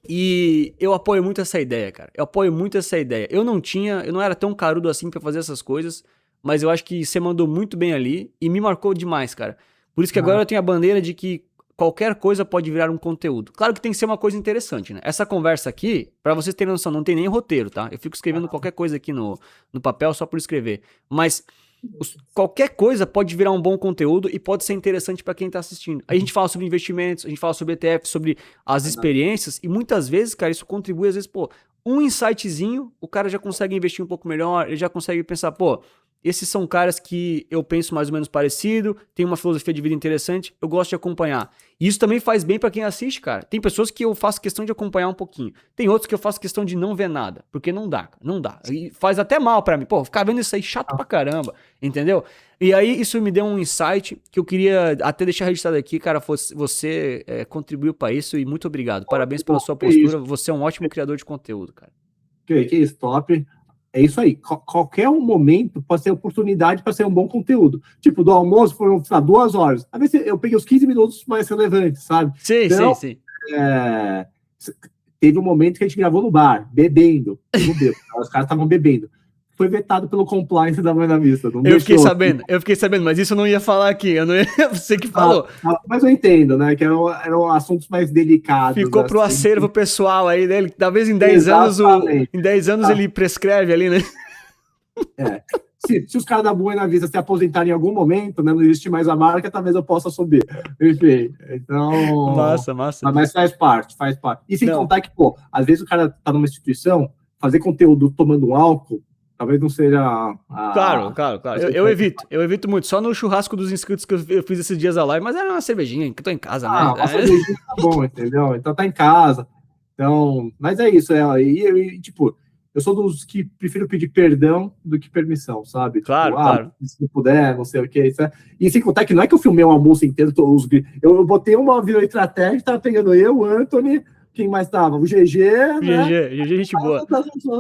E eu apoio muito essa ideia, cara. Eu apoio muito essa ideia. Eu não era tão carudo assim pra fazer essas coisas, mas eu acho que você mandou muito bem ali e me marcou demais, cara. Por isso que agora eu tenho a bandeira de que qualquer coisa pode virar um conteúdo. Claro que tem que ser uma coisa interessante, né? Essa conversa aqui, pra vocês terem noção, não tem nem roteiro, tá? Eu fico escrevendo qualquer coisa aqui no papel só por escrever. Mas qualquer coisa pode virar um bom conteúdo e pode ser interessante pra quem tá assistindo. Aí a gente fala sobre investimentos, a gente fala sobre ETF, sobre as experiências e muitas vezes, cara, isso contribui, às vezes, pô, um insightzinho, o cara já consegue investir um pouco melhor, ele já consegue pensar, pô, esses são caras que eu penso mais ou menos parecido, tem uma filosofia de vida interessante, eu gosto de acompanhar. E isso também faz bem pra quem assiste, cara. Tem pessoas que eu faço questão de acompanhar um pouquinho. Tem outros que eu faço questão de não ver nada, porque não dá, cara, não dá. E faz até mal pra mim. Pô, ficar vendo isso aí chato pra caramba, entendeu? E aí isso me deu um insight que eu queria até deixar registrado aqui, cara, você contribuiu pra isso e muito obrigado. Parabéns pela sua postura, você é um ótimo criador de conteúdo, cara. Que isso, top. É isso aí. Qualquer momento pode ser oportunidade para ser um bom conteúdo. Tipo, do almoço foram, sei lá, 2 horas. Às vezes eu peguei os 15 minutos mais relevantes, sabe? Sim, então, sim. Teve um momento que a gente gravou no bar, bebendo. Os caras estavam bebendo. Foi vetado pelo compliance da Mãe na Mista. Eu fiquei sabendo, mas isso eu não ia falar aqui. Eu não ia, você que falou. Mas eu entendo, né? Que eram assuntos mais delicados. Ficou pro assim, acervo pessoal aí dele. Talvez em 10 anos, ele prescreve ali, né? Se os caras da Buena Vista se aposentarem em algum momento, né, não existe mais a marca, talvez eu possa subir. Enfim, então... Massa. Mas faz parte. E sem contar que, pô, às vezes o cara tá numa instituição, fazer conteúdo tomando um álcool, talvez não seja... Claro. Eu evito muito. Só no churrasco dos inscritos que eu fiz esses dias a live, mas era uma cervejinha, que eu tô em casa, né? Uma cervejinha tá bom, entendeu? Então tá em casa. Então, mas é isso. Tipo, eu sou dos que prefiro pedir perdão do que permissão, sabe? Claro, tipo, claro. Se puder, não sei o que. E sem contar que não é que eu filmei um almoço inteiro, eu botei uma videoestratégia, tava pegando eu, o Anthony, quem mais tava? O GG, né? GG, gente boa.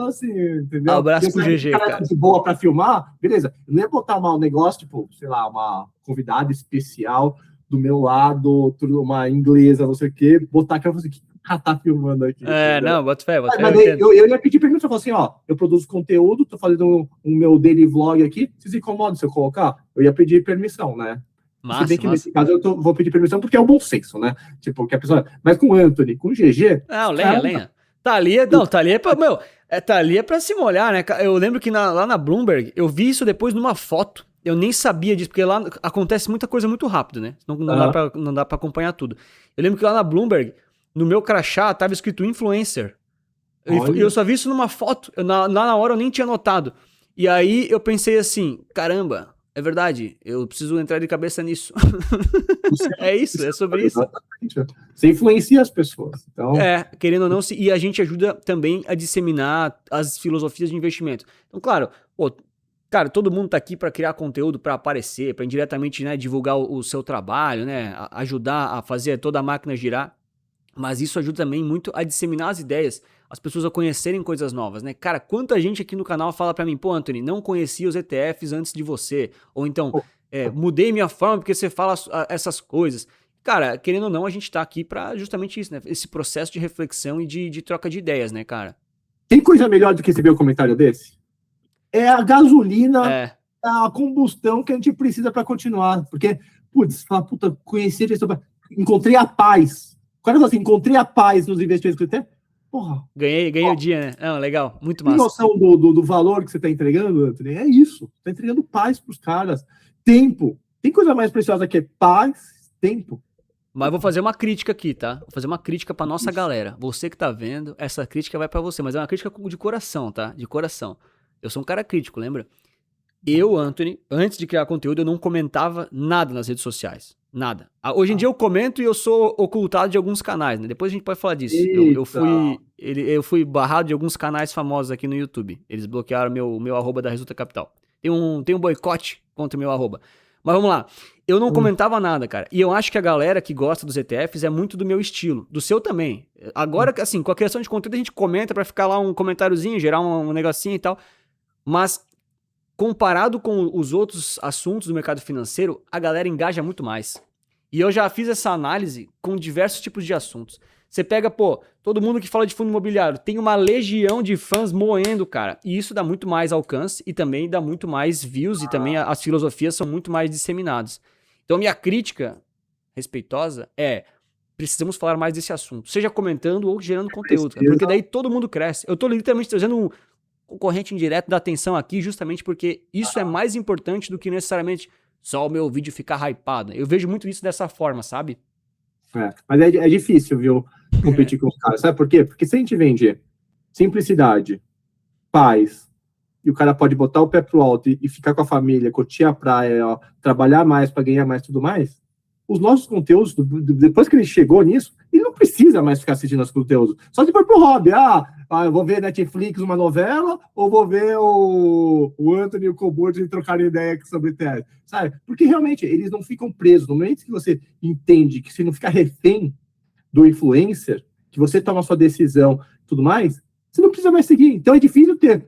Assim, entendeu? Abraço pro GG, cara. De boa pra filmar, beleza. Eu não ia botar um negócio, tipo, sei lá, uma convidada especial do meu lado, uma inglesa, não sei o quê, botar aquela coisa que tá filmando aqui. Não, bota fé. Eu ia pedir permissão, eu falei assim, ó, eu produzo conteúdo, tô fazendo um meu daily vlog aqui, vocês se incomodam se eu colocar? Eu ia pedir permissão, né? Massa, se bem que nesse caso eu vou pedir permissão porque é o bom senso, né? Tipo, que a pessoa... Mas com o Anthony, com o GG... Não, lenha. Tá ali é pra... Meu, tá ali é pra se molhar, né? Eu lembro que lá na Bloomberg, eu vi isso depois numa foto. Eu nem sabia disso, porque lá acontece muita coisa muito rápido, né? Não dá pra acompanhar tudo. Eu lembro que lá na Bloomberg, no meu crachá, tava escrito influencer. Eu só vi isso numa foto. Lá na hora eu nem tinha notado. E aí eu pensei assim, caramba... É verdade, eu preciso entrar de cabeça nisso. É sobre isso. Exatamente. Você influencia as pessoas. Então... querendo ou não, e a gente ajuda também a disseminar as filosofias de investimento. Então, claro, cara, todo mundo tá aqui para criar conteúdo, para aparecer, para indiretamente, né, divulgar o seu trabalho, né, ajudar a fazer toda a máquina girar. Mas isso ajuda também muito a disseminar as ideias, as pessoas a conhecerem coisas novas, né? Cara, quanta gente aqui no canal fala pra mim, pô, Anthony, não conhecia os ETFs antes de você. Ou então, mudei minha forma porque você fala essas coisas. Cara, querendo ou não, a gente tá aqui pra justamente isso, né? Esse processo de reflexão e de troca de ideias, né, cara? Tem coisa melhor do que receber um comentário desse? É a gasolina, a combustão que a gente precisa pra continuar. Porque, fala, conheci a gestor, encontrei a paz. O cara fala assim, encontrei a paz nos investimentos que eu tenho. Porra. Ganhei o dia, né? Não, legal, muito massa. Tem noção do valor que você está entregando, Anthony? É isso. Está entregando paz para os caras. Tempo. Tem coisa mais preciosa que paz, tempo. Mas eu vou fazer uma crítica aqui, tá? Vou fazer uma crítica pra nossa galera. Você que tá vendo, essa crítica vai pra você, mas é uma crítica de coração, tá? De coração. Eu sou um cara crítico, lembra? Eu, Anthony, antes de criar conteúdo, eu não comentava nada nas redes sociais. Nada. Hoje em dia eu comento e eu sou ocultado de alguns canais, né? Depois a gente pode falar disso. Eu fui barrado de alguns canais famosos aqui no YouTube. Eles bloquearam meu arroba da Resulta Capital. Tem um boicote contra o meu arroba. Mas vamos lá. Eu não comentava nada, cara. E eu acho que a galera que gosta dos ETFs é muito do meu estilo. Do seu também. Agora, assim, com a criação de conteúdo a gente comenta pra ficar lá um comentáriozinho, gerar um negocinho e tal. Mas comparado com os outros assuntos do mercado financeiro, a galera engaja muito mais. E eu já fiz essa análise com diversos tipos de assuntos. Você pega, todo mundo que fala de fundo imobiliário, tem uma legião de fãs moendo, cara. E isso dá muito mais alcance e também dá muito mais views e também as filosofias são muito mais disseminadas. Então, minha crítica respeitosa é: precisamos falar mais desse assunto, seja comentando ou gerando conteúdo, cara, porque daí todo mundo cresce. Eu tô literalmente trazendo um concorrente indireto da atenção aqui justamente porque isso é mais importante do que necessariamente só o meu vídeo ficar hypado. Eu vejo muito isso dessa forma, sabe? Mas é difícil, viu, competir com os caras. Sabe por quê? Porque se a gente vende simplicidade, paz, e o cara pode botar o pé pro alto e ficar com a família, curtir a praia, ó, trabalhar mais para ganhar mais, tudo mais, os nossos conteúdos, depois que ele chegou nisso, ele não precisa mais ficar assistindo os conteúdos. Só se for pro hobby. Eu vou ver Netflix, uma novela, ou vou ver o Anthony e o Coburn trocarem ideia sobre ETF, sabe? Porque realmente eles não ficam presos. No momento que você entende que você não fica refém do influencer, que você toma a sua decisão e tudo mais, você não precisa mais seguir. Então é difícil ter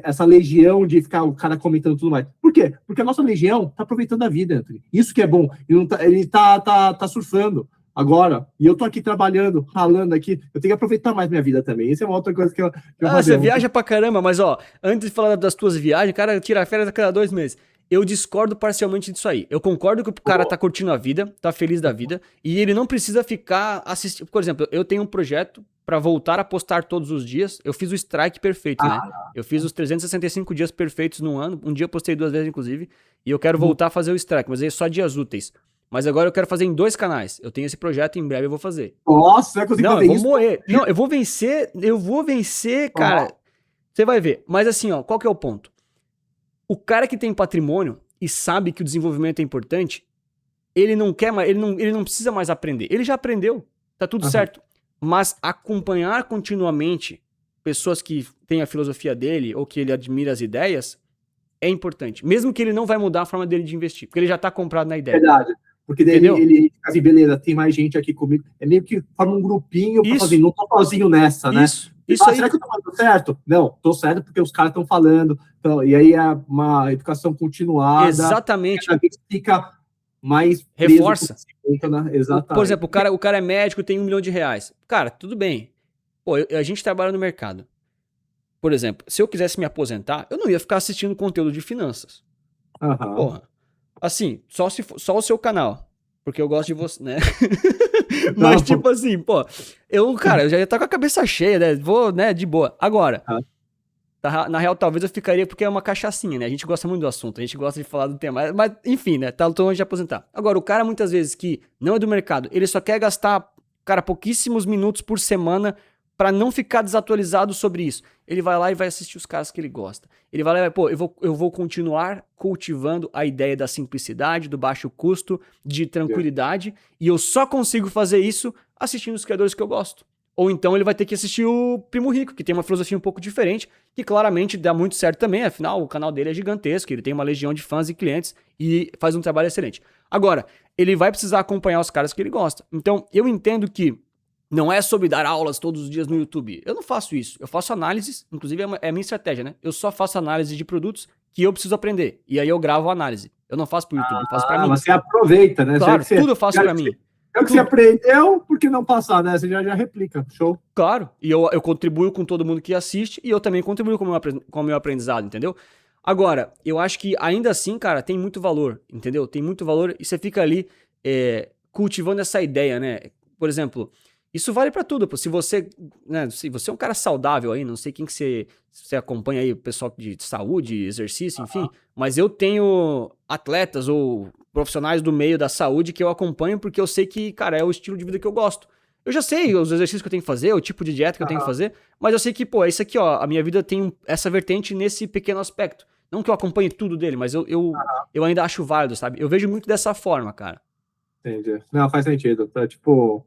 essa legião de ficar o cara comentando tudo mais. Por quê? Porque a nossa legião tá aproveitando a vida, Anthony. Isso que é bom. Ele tá surfando agora. E eu tô aqui trabalhando, ralando aqui. Eu tenho que aproveitar mais minha vida também. Isso é uma outra coisa que eu você viaja pra caramba, mas antes de falar das tuas viagens, cara, tira férias a cada 2 meses. Eu discordo parcialmente disso aí. Eu concordo que o cara tá curtindo a vida, tá feliz da vida, e ele não precisa ficar assistindo. Por exemplo, eu tenho um projeto pra voltar a postar todos os dias. Eu fiz o strike perfeito, né? Eu fiz os 365 dias perfeitos no ano. Um dia eu postei 2 vezes, inclusive. E eu quero voltar a fazer o strike, mas aí é só dias úteis. Mas agora eu quero fazer em 2 canais. Eu tenho esse projeto e em breve eu vou fazer. Nossa, você vai conseguir fazer isso? Não, eu vou moer. Não, eu vou vencer, cara. Você vai ver. Mas assim, qual que é o ponto? O cara que tem patrimônio e sabe que o desenvolvimento é importante, ele não quer mais, ele não precisa mais aprender. Ele já aprendeu, tá tudo certo. Mas acompanhar continuamente pessoas que têm a filosofia dele ou que ele admira as ideias é importante. Mesmo que ele não vai mudar a forma dele de investir, porque ele já tá comprado na ideia. Verdade. Porque daí ele fica assim, beleza, tem mais gente aqui comigo. É meio que forma um grupinho pra fazer, não tô sozinho nessa, né? Isso aí. Será que eu tô fazendo certo? Não, tô certo porque os caras estão falando. Então, e aí é uma educação continuada. Exatamente. Cada vez fica mais reforça. Né? Exatamente. Por exemplo, o cara é médico, tem R$1 milhão. Cara, tudo bem. A gente trabalha no mercado. Por exemplo, se eu quisesse me aposentar, eu não ia ficar assistindo conteúdo de finanças. Porra. Assim, só o seu canal. Porque eu gosto de você, né? Mas tipo assim, eu já ia estar com a cabeça cheia, né? Vou, né, de boa. Agora, na real, talvez eu ficaria porque é uma cachaçinha, né? A gente gosta muito do assunto, a gente gosta de falar do tema. Mas enfim, né? Tá longe de aposentar. Agora, o cara, muitas vezes, que não é do mercado, ele só quer gastar, cara, pouquíssimos minutos por semana pra não ficar desatualizado sobre isso. Ele vai lá e vai assistir os caras que ele gosta. Ele vai lá e vai, eu vou continuar cultivando a ideia da simplicidade, do baixo custo, de tranquilidade, e eu só consigo fazer isso assistindo os criadores que eu gosto. Ou então ele vai ter que assistir o Primo Rico, que tem uma filosofia um pouco diferente, que claramente dá muito certo também, afinal o canal dele é gigantesco, ele tem uma legião de fãs e clientes e faz um trabalho excelente. Agora, ele vai precisar acompanhar os caras que ele gosta. Então, eu entendo que não é sobre dar aulas todos os dias no YouTube. Eu não faço isso. Eu faço análises, inclusive é a minha estratégia, né? Eu só faço análise de produtos que eu preciso aprender. E aí eu gravo a análise. Eu não faço pro YouTube, eu faço pra mim. Você aproveita, né? Claro, tudo eu faço pra mim. É o que você aprendeu, por que não passar, né? Você já replica. Show. Claro. E eu contribuo com todo mundo que assiste e eu também contribuo com o meu aprendizado, entendeu? Agora, eu acho que ainda assim, cara, tem muito valor, entendeu? Tem muito valor e você fica ali cultivando essa ideia, né? Por exemplo, Isso vale pra tudo, pô. Se você, né, se você é um cara saudável aí, não sei quem que você acompanha aí, o pessoal de saúde, exercício, enfim, mas eu tenho atletas ou profissionais do meio da saúde que eu acompanho porque eu sei que, cara, é o estilo de vida que eu gosto. Eu já sei os exercícios que eu tenho que fazer, o tipo de dieta que eu tenho que fazer, mas eu sei que, pô, é isso aqui, ó, a minha vida tem essa vertente nesse pequeno aspecto. Não que eu acompanhe tudo dele, mas eu ainda acho válido, sabe? Eu vejo muito dessa forma, cara. Entendi. Não, faz sentido. Pra, tipo,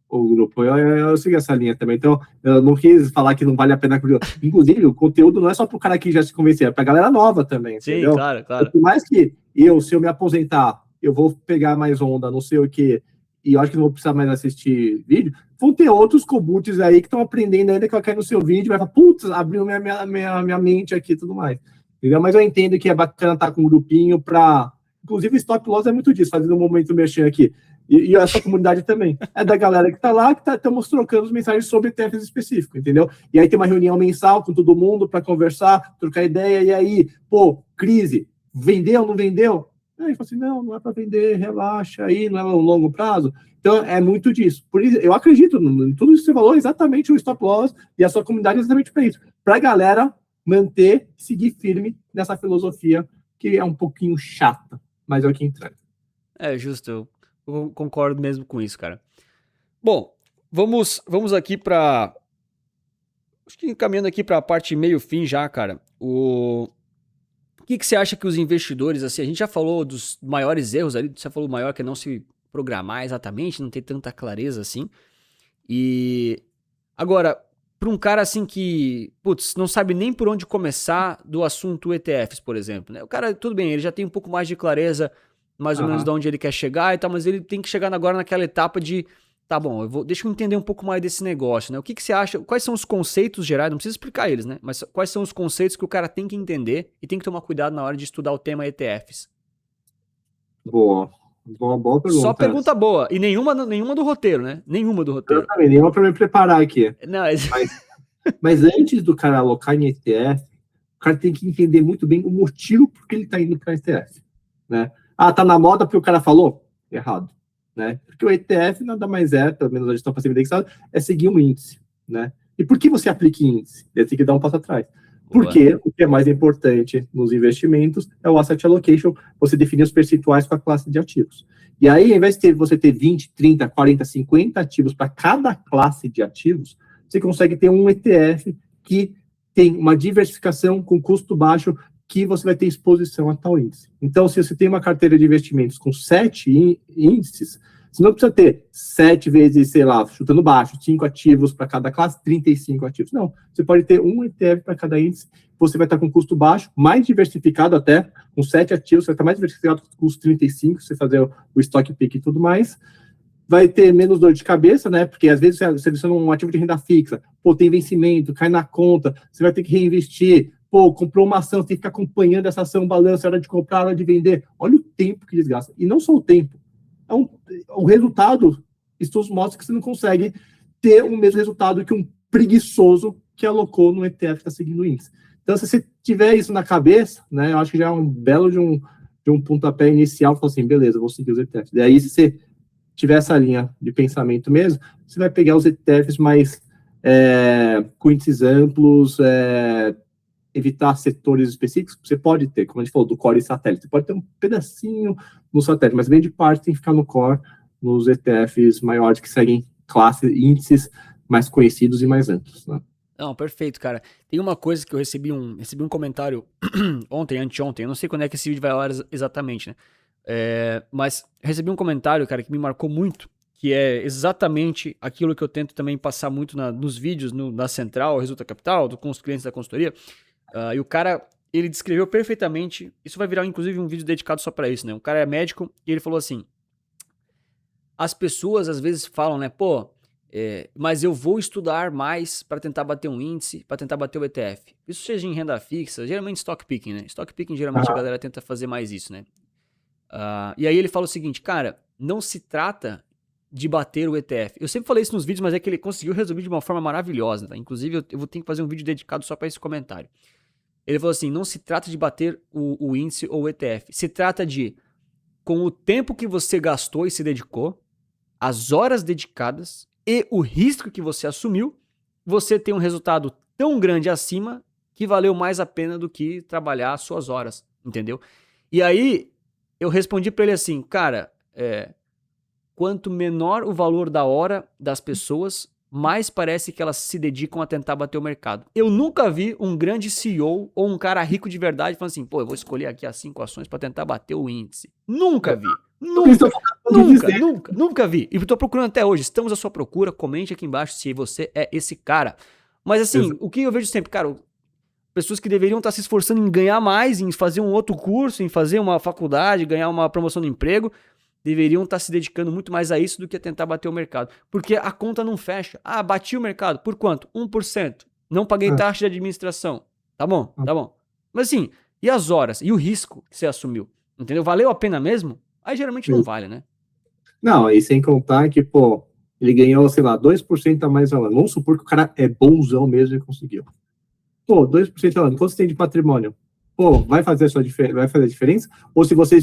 o grupo. Eu sigo essa linha também. Então, eu não quis falar que não vale a pena. Inclusive, o conteúdo não é só pro cara que já se convenceu, é pra galera nova também, Sim, entendeu? claro, claro. Por mais que se eu me aposentar, eu vou pegar mais onda, não sei o quê, e eu acho que não vou precisar mais assistir vídeo, vão ter outros cobuts aí que estão aprendendo ainda que eu quero no seu vídeo, vai falar, putz, abriu minha mente aqui e tudo mais. Entendeu? Mas eu entendo que é bacana estar com um grupinho pra. Inclusive, o Stop Loss é muito disso, fazendo um momento mexer aqui. E essa comunidade também. É da galera que tá lá, que estamos trocando as mensagens sobre TFs específicos, entendeu? E aí tem uma reunião mensal com todo mundo para conversar, trocar ideia, e aí, pô, crise, vendeu, não vendeu? Aí fala assim, não é para vender, relaxa aí, não é um longo prazo. Então, é muito disso. Por isso, eu acredito em tudo isso que você falou, exatamente o Stop Loss e a sua comunidade é exatamente para isso. Para a galera manter, seguir firme nessa filosofia que é um pouquinho chata, mas é o que entrega. É, justo. Eu concordo mesmo com isso, cara. Bom, vamos aqui pra... Acho que encaminhando aqui pra parte meio-fim já, cara. O que você acha que os investidores, assim, a gente já falou dos maiores erros ali, você falou o maior que é não se programar exatamente, não ter tanta clareza assim. E agora, para um cara assim que, putz, não sabe nem por onde começar do assunto ETFs, por exemplo, né? O cara, tudo bem, ele já tem um pouco mais de clareza, mais ou menos de onde ele quer chegar e tal, mas ele tem que chegar agora naquela etapa de, tá bom, deixa eu entender um pouco mais desse negócio, né? O que você acha, quais são os conceitos gerais, não precisa explicar eles, né? Mas quais são os conceitos que o cara tem que entender e tem que tomar cuidado na hora de estudar o tema ETFs? Boa pergunta. Só pergunta boa. E nenhuma do roteiro, né? Nenhuma do roteiro. Eu também, nenhuma para me preparar aqui. Não, mas antes do cara alocar em ETF, o cara tem que entender muito bem o motivo por que ele está indo para ETF. Né? Ah, tá na moda porque o cara falou? Errado. Né? Porque o ETF nada mais é, pelo menos a gestão passiva indexada, é seguir um índice. Né? E por que você aplica em índice? Ele tem que dar um passo atrás. Porque o que é mais importante nos investimentos é o asset allocation, você definir os percentuais com a classe de ativos. E aí, ao invés de você ter 20, 30, 40, 50 ativos para cada classe de ativos, você consegue ter um ETF que tem uma diversificação com custo baixo, que você vai ter exposição a tal índice. Então, se você tem uma carteira de investimentos com 7 índices, você não precisa ter 7 vezes, sei lá, chutando baixo, 5 ativos para cada classe, 35 ativos. Não, você pode ter um ETF para cada índice, você vai estar com custo baixo, mais diversificado até, com 7 ativos, você vai estar mais diversificado com os 35, você fazer o stock pick e tudo mais. Vai ter menos dor de cabeça, né? Porque às vezes você seleciona um ativo de renda fixa, pô, tem vencimento, cai na conta, você vai ter que reinvestir, pô, comprou uma ação, você tem que ficar acompanhando essa ação, balança, hora de comprar, hora de vender. Olha o tempo que desgasta. E não só o tempo, o resultado, estudos mostram que você não consegue ter o mesmo resultado que um preguiçoso que alocou no ETF que está seguindo o índice. Então, se você tiver isso na cabeça, né, eu acho que já é um belo de um pontapé inicial, falar assim, beleza, vou seguir os ETFs. Daí, se você tiver essa linha de pensamento mesmo, você vai pegar os ETFs mais com índices amplos, evitar setores específicos, você pode ter, como a gente falou, do core e satélite, você pode ter um pedacinho no satélite, mas grande parte tem que ficar no core, nos ETFs maiores que seguem classes, índices mais conhecidos e mais amplos, né? Não, perfeito, cara. Tem uma coisa que eu recebi um comentário anteontem, eu não sei quando é que esse vídeo vai ao ar exatamente, né? Mas recebi um comentário, cara, que me marcou muito, que é exatamente aquilo que eu tento também passar muito nos vídeos, na Central, Resulta Capital, com os clientes da consultoria. E o cara, ele descreveu perfeitamente, isso vai virar inclusive um vídeo dedicado só pra isso, né? O cara é médico e ele falou assim, as pessoas às vezes falam, né, pô, mas eu vou estudar mais para tentar bater um índice, para tentar bater o ETF. Isso seja em renda fixa, geralmente stock picking, né? Stock picking geralmente a galera tenta fazer mais isso, né? E aí ele fala o seguinte, cara, não se trata de bater o ETF. Eu sempre falei isso nos vídeos, mas é que ele conseguiu resumir de uma forma maravilhosa, tá? Inclusive eu vou ter que fazer um vídeo dedicado só para esse comentário. Ele falou assim, não se trata de bater o índice ou o ETF, se trata de, com o tempo que você gastou e se dedicou, as horas dedicadas, e o risco que você assumiu, você tem um resultado tão grande acima que valeu mais a pena do que trabalhar as suas horas, entendeu? E aí eu respondi para ele assim, cara, quanto menor o valor da hora das pessoas, mais parece que elas se dedicam a tentar bater o mercado. Eu nunca vi um grande CEO ou um cara rico de verdade falando assim, pô, eu vou escolher aqui as 5 ações para tentar bater o índice. Nunca vi. Nunca vi. E tô procurando até hoje. Estamos à sua procura. Comente aqui embaixo se você é esse cara. Mas assim, o que eu vejo sempre, cara, pessoas que deveriam estar se esforçando em ganhar mais, em fazer um outro curso, em fazer uma faculdade, ganhar uma promoção no emprego, deveriam estar se dedicando muito mais a isso do que a tentar bater o mercado. Porque a conta não fecha. Ah, bati o mercado. Por quanto? 1%. Não paguei taxa de administração. Tá bom. Mas assim, e as horas? E o risco que você assumiu? Entendeu? Valeu a pena mesmo? Aí geralmente não vale, né? Não, e sem contar que, pô, ele ganhou, sei lá, 2% a mais ao ano. Vamos supor que o cara é bonzão mesmo e conseguiu. Pô, 2% ao ano, quanto você tem de patrimônio? Pô, vai fazer a diferença? Ou se você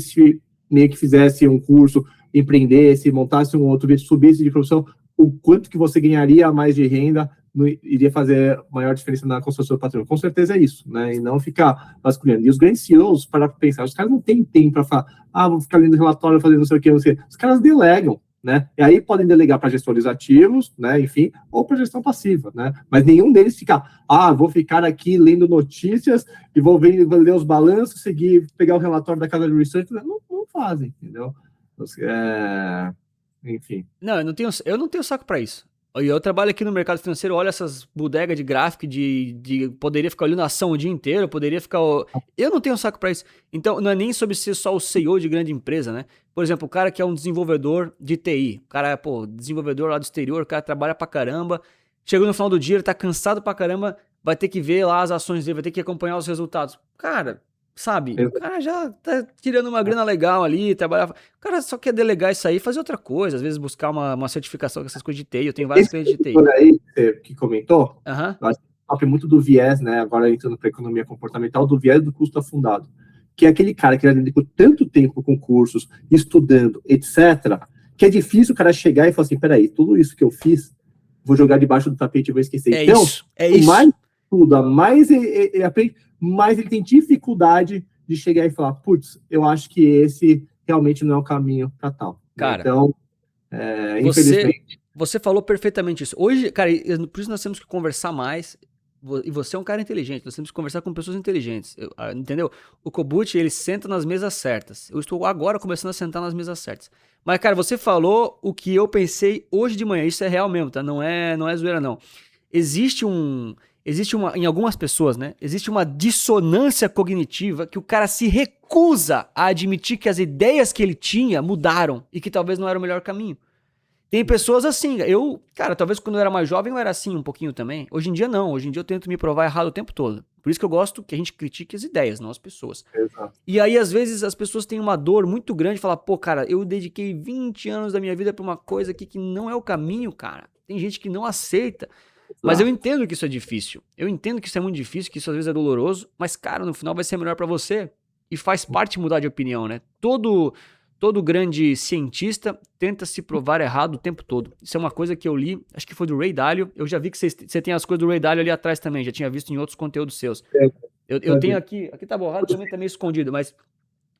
meio que fizesse um curso, empreendesse, montasse um outro, subisse de profissão, o quanto que você ganharia a mais de renda iria fazer maior diferença na construção do patrimônio? Com certeza é isso, né? E não ficar vasculhando. E os grandes CEOs, para pensar, os caras não têm tempo para falar, vou ficar lendo relatório, fazendo não sei o que, não sei. Os caras delegam, né? E aí podem delegar para gestores ativos, né? Enfim, ou para gestão passiva, né? Mas nenhum deles fica, vou ficar aqui lendo notícias e vou ler os balanços, pegar o relatório da casa de research. Não fazem, entendeu? Enfim. Não, eu não tenho saco para isso. Eu trabalho aqui no mercado financeiro, olho essas bodegas de gráfico poderia ficar olhando a ação o dia inteiro, eu não tenho saco para isso. Então, não é nem sobre ser só o CEO de grande empresa, né? Por exemplo, o cara que é um desenvolvedor de TI, o cara é, desenvolvedor lá do exterior, o cara trabalha pra caramba, chegou no final do dia, ele tá cansado pra caramba, vai ter que ver lá as ações dele, vai ter que acompanhar os resultados. Cara, sabe? O cara já tá tirando uma grana legal ali, trabalhar. O cara só quer delegar isso aí e fazer outra coisa, às vezes buscar uma certificação com essas coisas de TI. Eu tenho vários clientes de TI. Por aí, que comentou, eu acho que sofre muito do viés, né? Agora entrando para economia comportamental, do viés do custo afundado. Que é aquele cara que já dedicou tanto tempo com cursos, estudando, etc., que é difícil o cara chegar e falar assim: peraí, tudo isso que eu fiz, vou jogar debaixo do tapete e vou esquecer. Então, mais estuda, mais ele aprende, mais ele tem dificuldade de chegar e falar, putz, eu acho que esse realmente não é o caminho para tal. Cara, então, infelizmente... Você falou perfeitamente isso. Hoje, cara, por isso nós temos que conversar mais, e você é um cara inteligente, nós temos que conversar com pessoas inteligentes, entendeu? O Kobuchi, ele senta nas mesas certas. Eu estou agora começando a sentar nas mesas certas. Mas, cara, você falou o que eu pensei hoje de manhã, isso é real mesmo, tá? Não é zoeira, não. Existe uma, em algumas pessoas, né? Existe uma dissonância cognitiva que o cara se recusa a admitir que as ideias que ele tinha mudaram e que talvez não era o melhor caminho. Tem pessoas assim, cara, talvez quando eu era mais jovem eu era assim um pouquinho também. Hoje em dia não, hoje em dia eu tento me provar errado o tempo todo. Por isso que eu gosto que a gente critique as ideias, não as pessoas. Exato. E aí às vezes as pessoas têm uma dor muito grande de falar, pô, cara, eu dediquei 20 anos da minha vida pra uma coisa aqui que não é o caminho, cara. Tem gente que não aceita. Mas eu entendo que isso é difícil. Eu entendo que isso é muito difícil, que isso às vezes é doloroso, mas, cara, no final vai ser melhor pra você. E faz parte mudar de opinião, né? Todo grande cientista tenta se provar errado o tempo todo. Isso é uma coisa que eu li, acho que foi do Ray Dalio. Eu já vi que você tem as coisas do Ray Dalio ali atrás também, já tinha visto em outros conteúdos seus. Eu tenho aqui tá borrado, também tá meio escondido, mas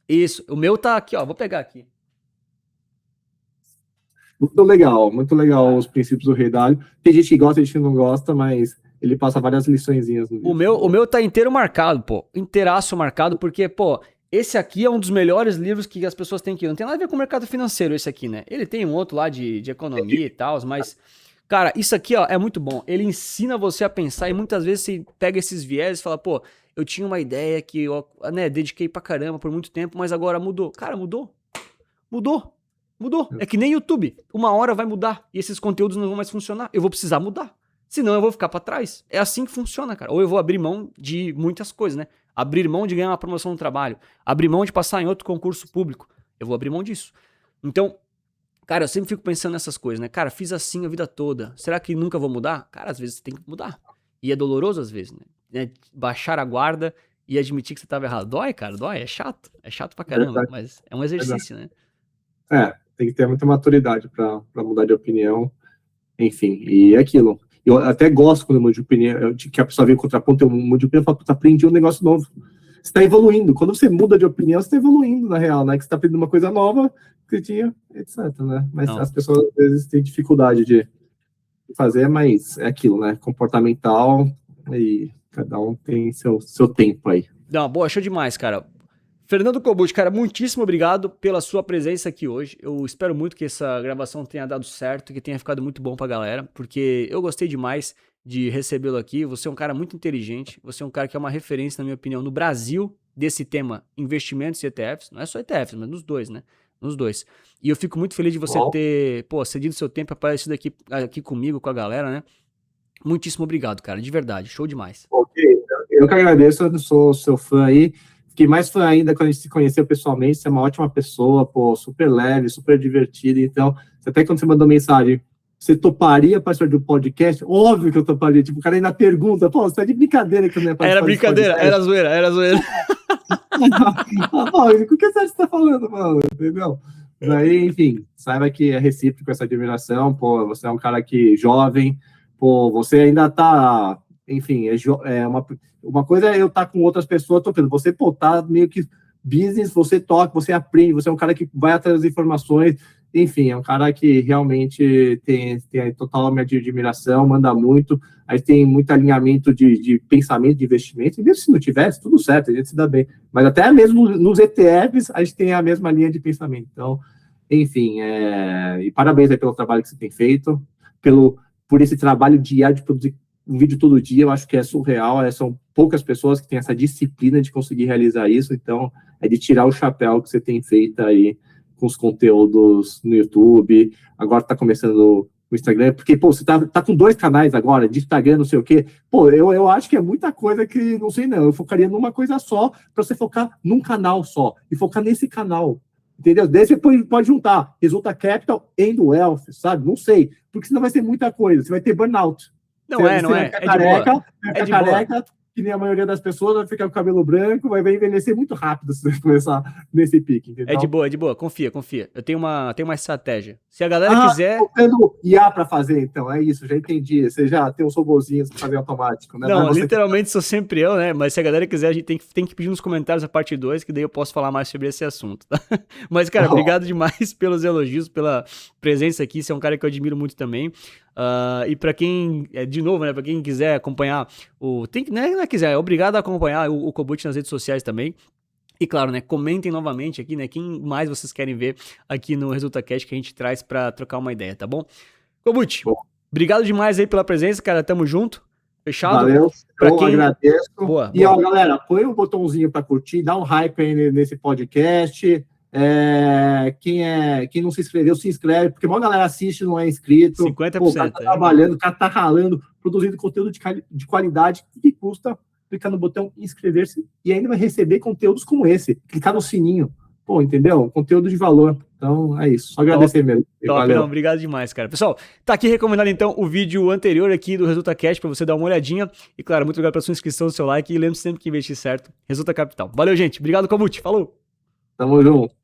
isso, o meu tá aqui, ó, vou pegar aqui. Muito legal os princípios do Ray Dalio. Tem gente que gosta, tem gente que não gosta, mas ele passa várias liçõezinhas no livro. O meu tá inteiro marcado, pô. Inteiraço marcado, porque, pô, esse aqui é um dos melhores livros que as pessoas têm que... Não tem nada a ver com o mercado financeiro, esse aqui, né? Ele tem um outro lá de economia e tal, mas... Cara, isso aqui, ó, é muito bom. Ele ensina você a pensar e muitas vezes você pega esses viés e fala, pô, eu tinha uma ideia que eu, né, dediquei pra caramba por muito tempo, mas agora mudou. Cara, mudou. É que nem YouTube. Uma hora vai mudar e esses conteúdos não vão mais funcionar. Eu vou precisar mudar. Senão eu vou ficar pra trás. É assim que funciona, cara. Ou eu vou abrir mão de muitas coisas, né? Abrir mão de ganhar uma promoção no trabalho. Abrir mão de passar em outro concurso público. Eu vou abrir mão disso. Então, cara, eu sempre fico pensando nessas coisas, né? Cara, fiz assim a vida toda. Será que nunca vou mudar? Cara, às vezes você tem que mudar. E é doloroso às vezes, né? Baixar a guarda e admitir que você estava errado. Dói, cara, dói. É chato. É chato pra caramba, mas é um exercício, né? Tem que ter muita maturidade para mudar de opinião. Enfim, e é aquilo. Eu até gosto quando eu mudo de opinião, que a pessoa vem contraponto, eu mudo de opinião, eu falo, aprendi um negócio novo. Você está evoluindo. Quando você muda de opinião, você está evoluindo, na real, né? Que você está aprendendo uma coisa nova, que você tinha, etc, né? Mas as pessoas, às vezes, têm dificuldade de fazer, mas é aquilo, né? Comportamental, e cada um tem seu tempo aí. Não, boa, show demais, cara. Fernando Kobuchi, cara, muitíssimo obrigado pela sua presença aqui hoje. Eu espero muito que essa gravação tenha dado certo, que tenha ficado muito bom pra galera, porque eu gostei demais de recebê-lo aqui. Você é um cara muito inteligente, você é um cara que é uma referência, na minha opinião, no Brasil, desse tema investimentos e ETFs. Não é só ETFs, mas nos dois, né? Nos dois. E eu fico muito feliz de você ter, cedido seu tempo, aparecido aqui comigo, com a galera, né? Muitíssimo obrigado, cara, de verdade. Show demais. Ok, eu que agradeço, eu sou seu fã aí. Fiquei mais fã ainda quando a gente se conheceu pessoalmente. Você é uma ótima pessoa, super leve, super divertido. Então, até quando você mandou mensagem, você toparia participar de um podcast? Óbvio que eu toparia. Tipo, o cara ainda pergunta, você tá de brincadeira que eu não é participar. Era brincadeira, era zoeira. O que você tá falando, mano? Entendeu? Daí, enfim, saiba que é recíproco essa admiração. Você é um cara que jovem, você ainda tá... Enfim, uma coisa é eu estar com outras pessoas tocando. Você, tá meio que business, você toca, você aprende, você é um cara que vai atrás das informações. Enfim, é um cara que realmente tem total minha admiração, manda muito. Aí tem muito alinhamento de pensamento, de investimento. E mesmo se não tivesse, tudo certo, a gente se dá bem. Mas até mesmo nos ETFs, a gente tem a mesma linha de pensamento. Então, enfim, e parabéns aí pelo trabalho que você tem feito, por esse trabalho diário de produzir um vídeo todo dia. Eu acho que é surreal, são poucas pessoas que têm essa disciplina de conseguir realizar isso, então é de tirar o chapéu que você tem feito aí com os conteúdos no YouTube, agora tá começando o Instagram, porque, você tá com 2 canais agora, de Instagram, não sei o quê, eu acho que é muita coisa que, não sei não, eu focaria numa coisa só, para você focar num canal só, e focar nesse canal, entendeu? Daí você pode juntar Resulta Capital and Wealth, sabe? Não sei, porque senão vai ser muita coisa, você vai ter burnout. Não é. É de careca, que nem a maioria das pessoas, vai ficar com o cabelo branco, vai envelhecer muito rápido se você começar nesse pique, entendeu? É de boa, confia. Eu tenho uma estratégia. Se a galera quiser... tô tendo IA para fazer, então, é isso, já entendi. Você já tem uns robozinhos para fazer automático, né? Não, literalmente sou sempre eu, né? Mas se a galera quiser, a gente tem que pedir nos comentários a parte 2, que daí eu posso falar mais sobre esse assunto, tá? Mas, cara, obrigado demais pelos elogios, pela presença aqui. Você é um cara que eu admiro muito também. E para quem, de novo, né, para quem quiser acompanhar é obrigado a acompanhar o Kobuchi nas redes sociais também. E claro, né, comentem novamente aqui, né, quem mais vocês querem ver aqui no Resulta Cash que a gente traz para trocar uma ideia, tá bom? Kobuchi, obrigado demais aí pela presença, cara, tamo junto. Fechado? Valeu, agradeço. Boa. Ó, galera, põe um botãozinho para curtir, dá um hype aí nesse podcast. Quem não se inscreveu, se inscreve, porque uma galera assiste, não é inscrito. 50%. O cara tá trabalhando, o cara tá ralando, produzindo conteúdo de qualidade, que custa clicar no botão inscrever-se e ainda vai receber conteúdos como esse. Clicar no sininho. Entendeu? Conteúdo de valor. Então, é isso. Só agradecer mesmo. Valeu. Não, obrigado demais, cara. Pessoal, tá aqui recomendado, então, o vídeo anterior aqui do Resulta Cash pra você dar uma olhadinha. E, claro, muito obrigado pela sua inscrição, seu like. E lembre sempre que investir certo. Resulta Capital. Valeu, gente. Obrigado, Kobuchi. Falou. Tamo junto.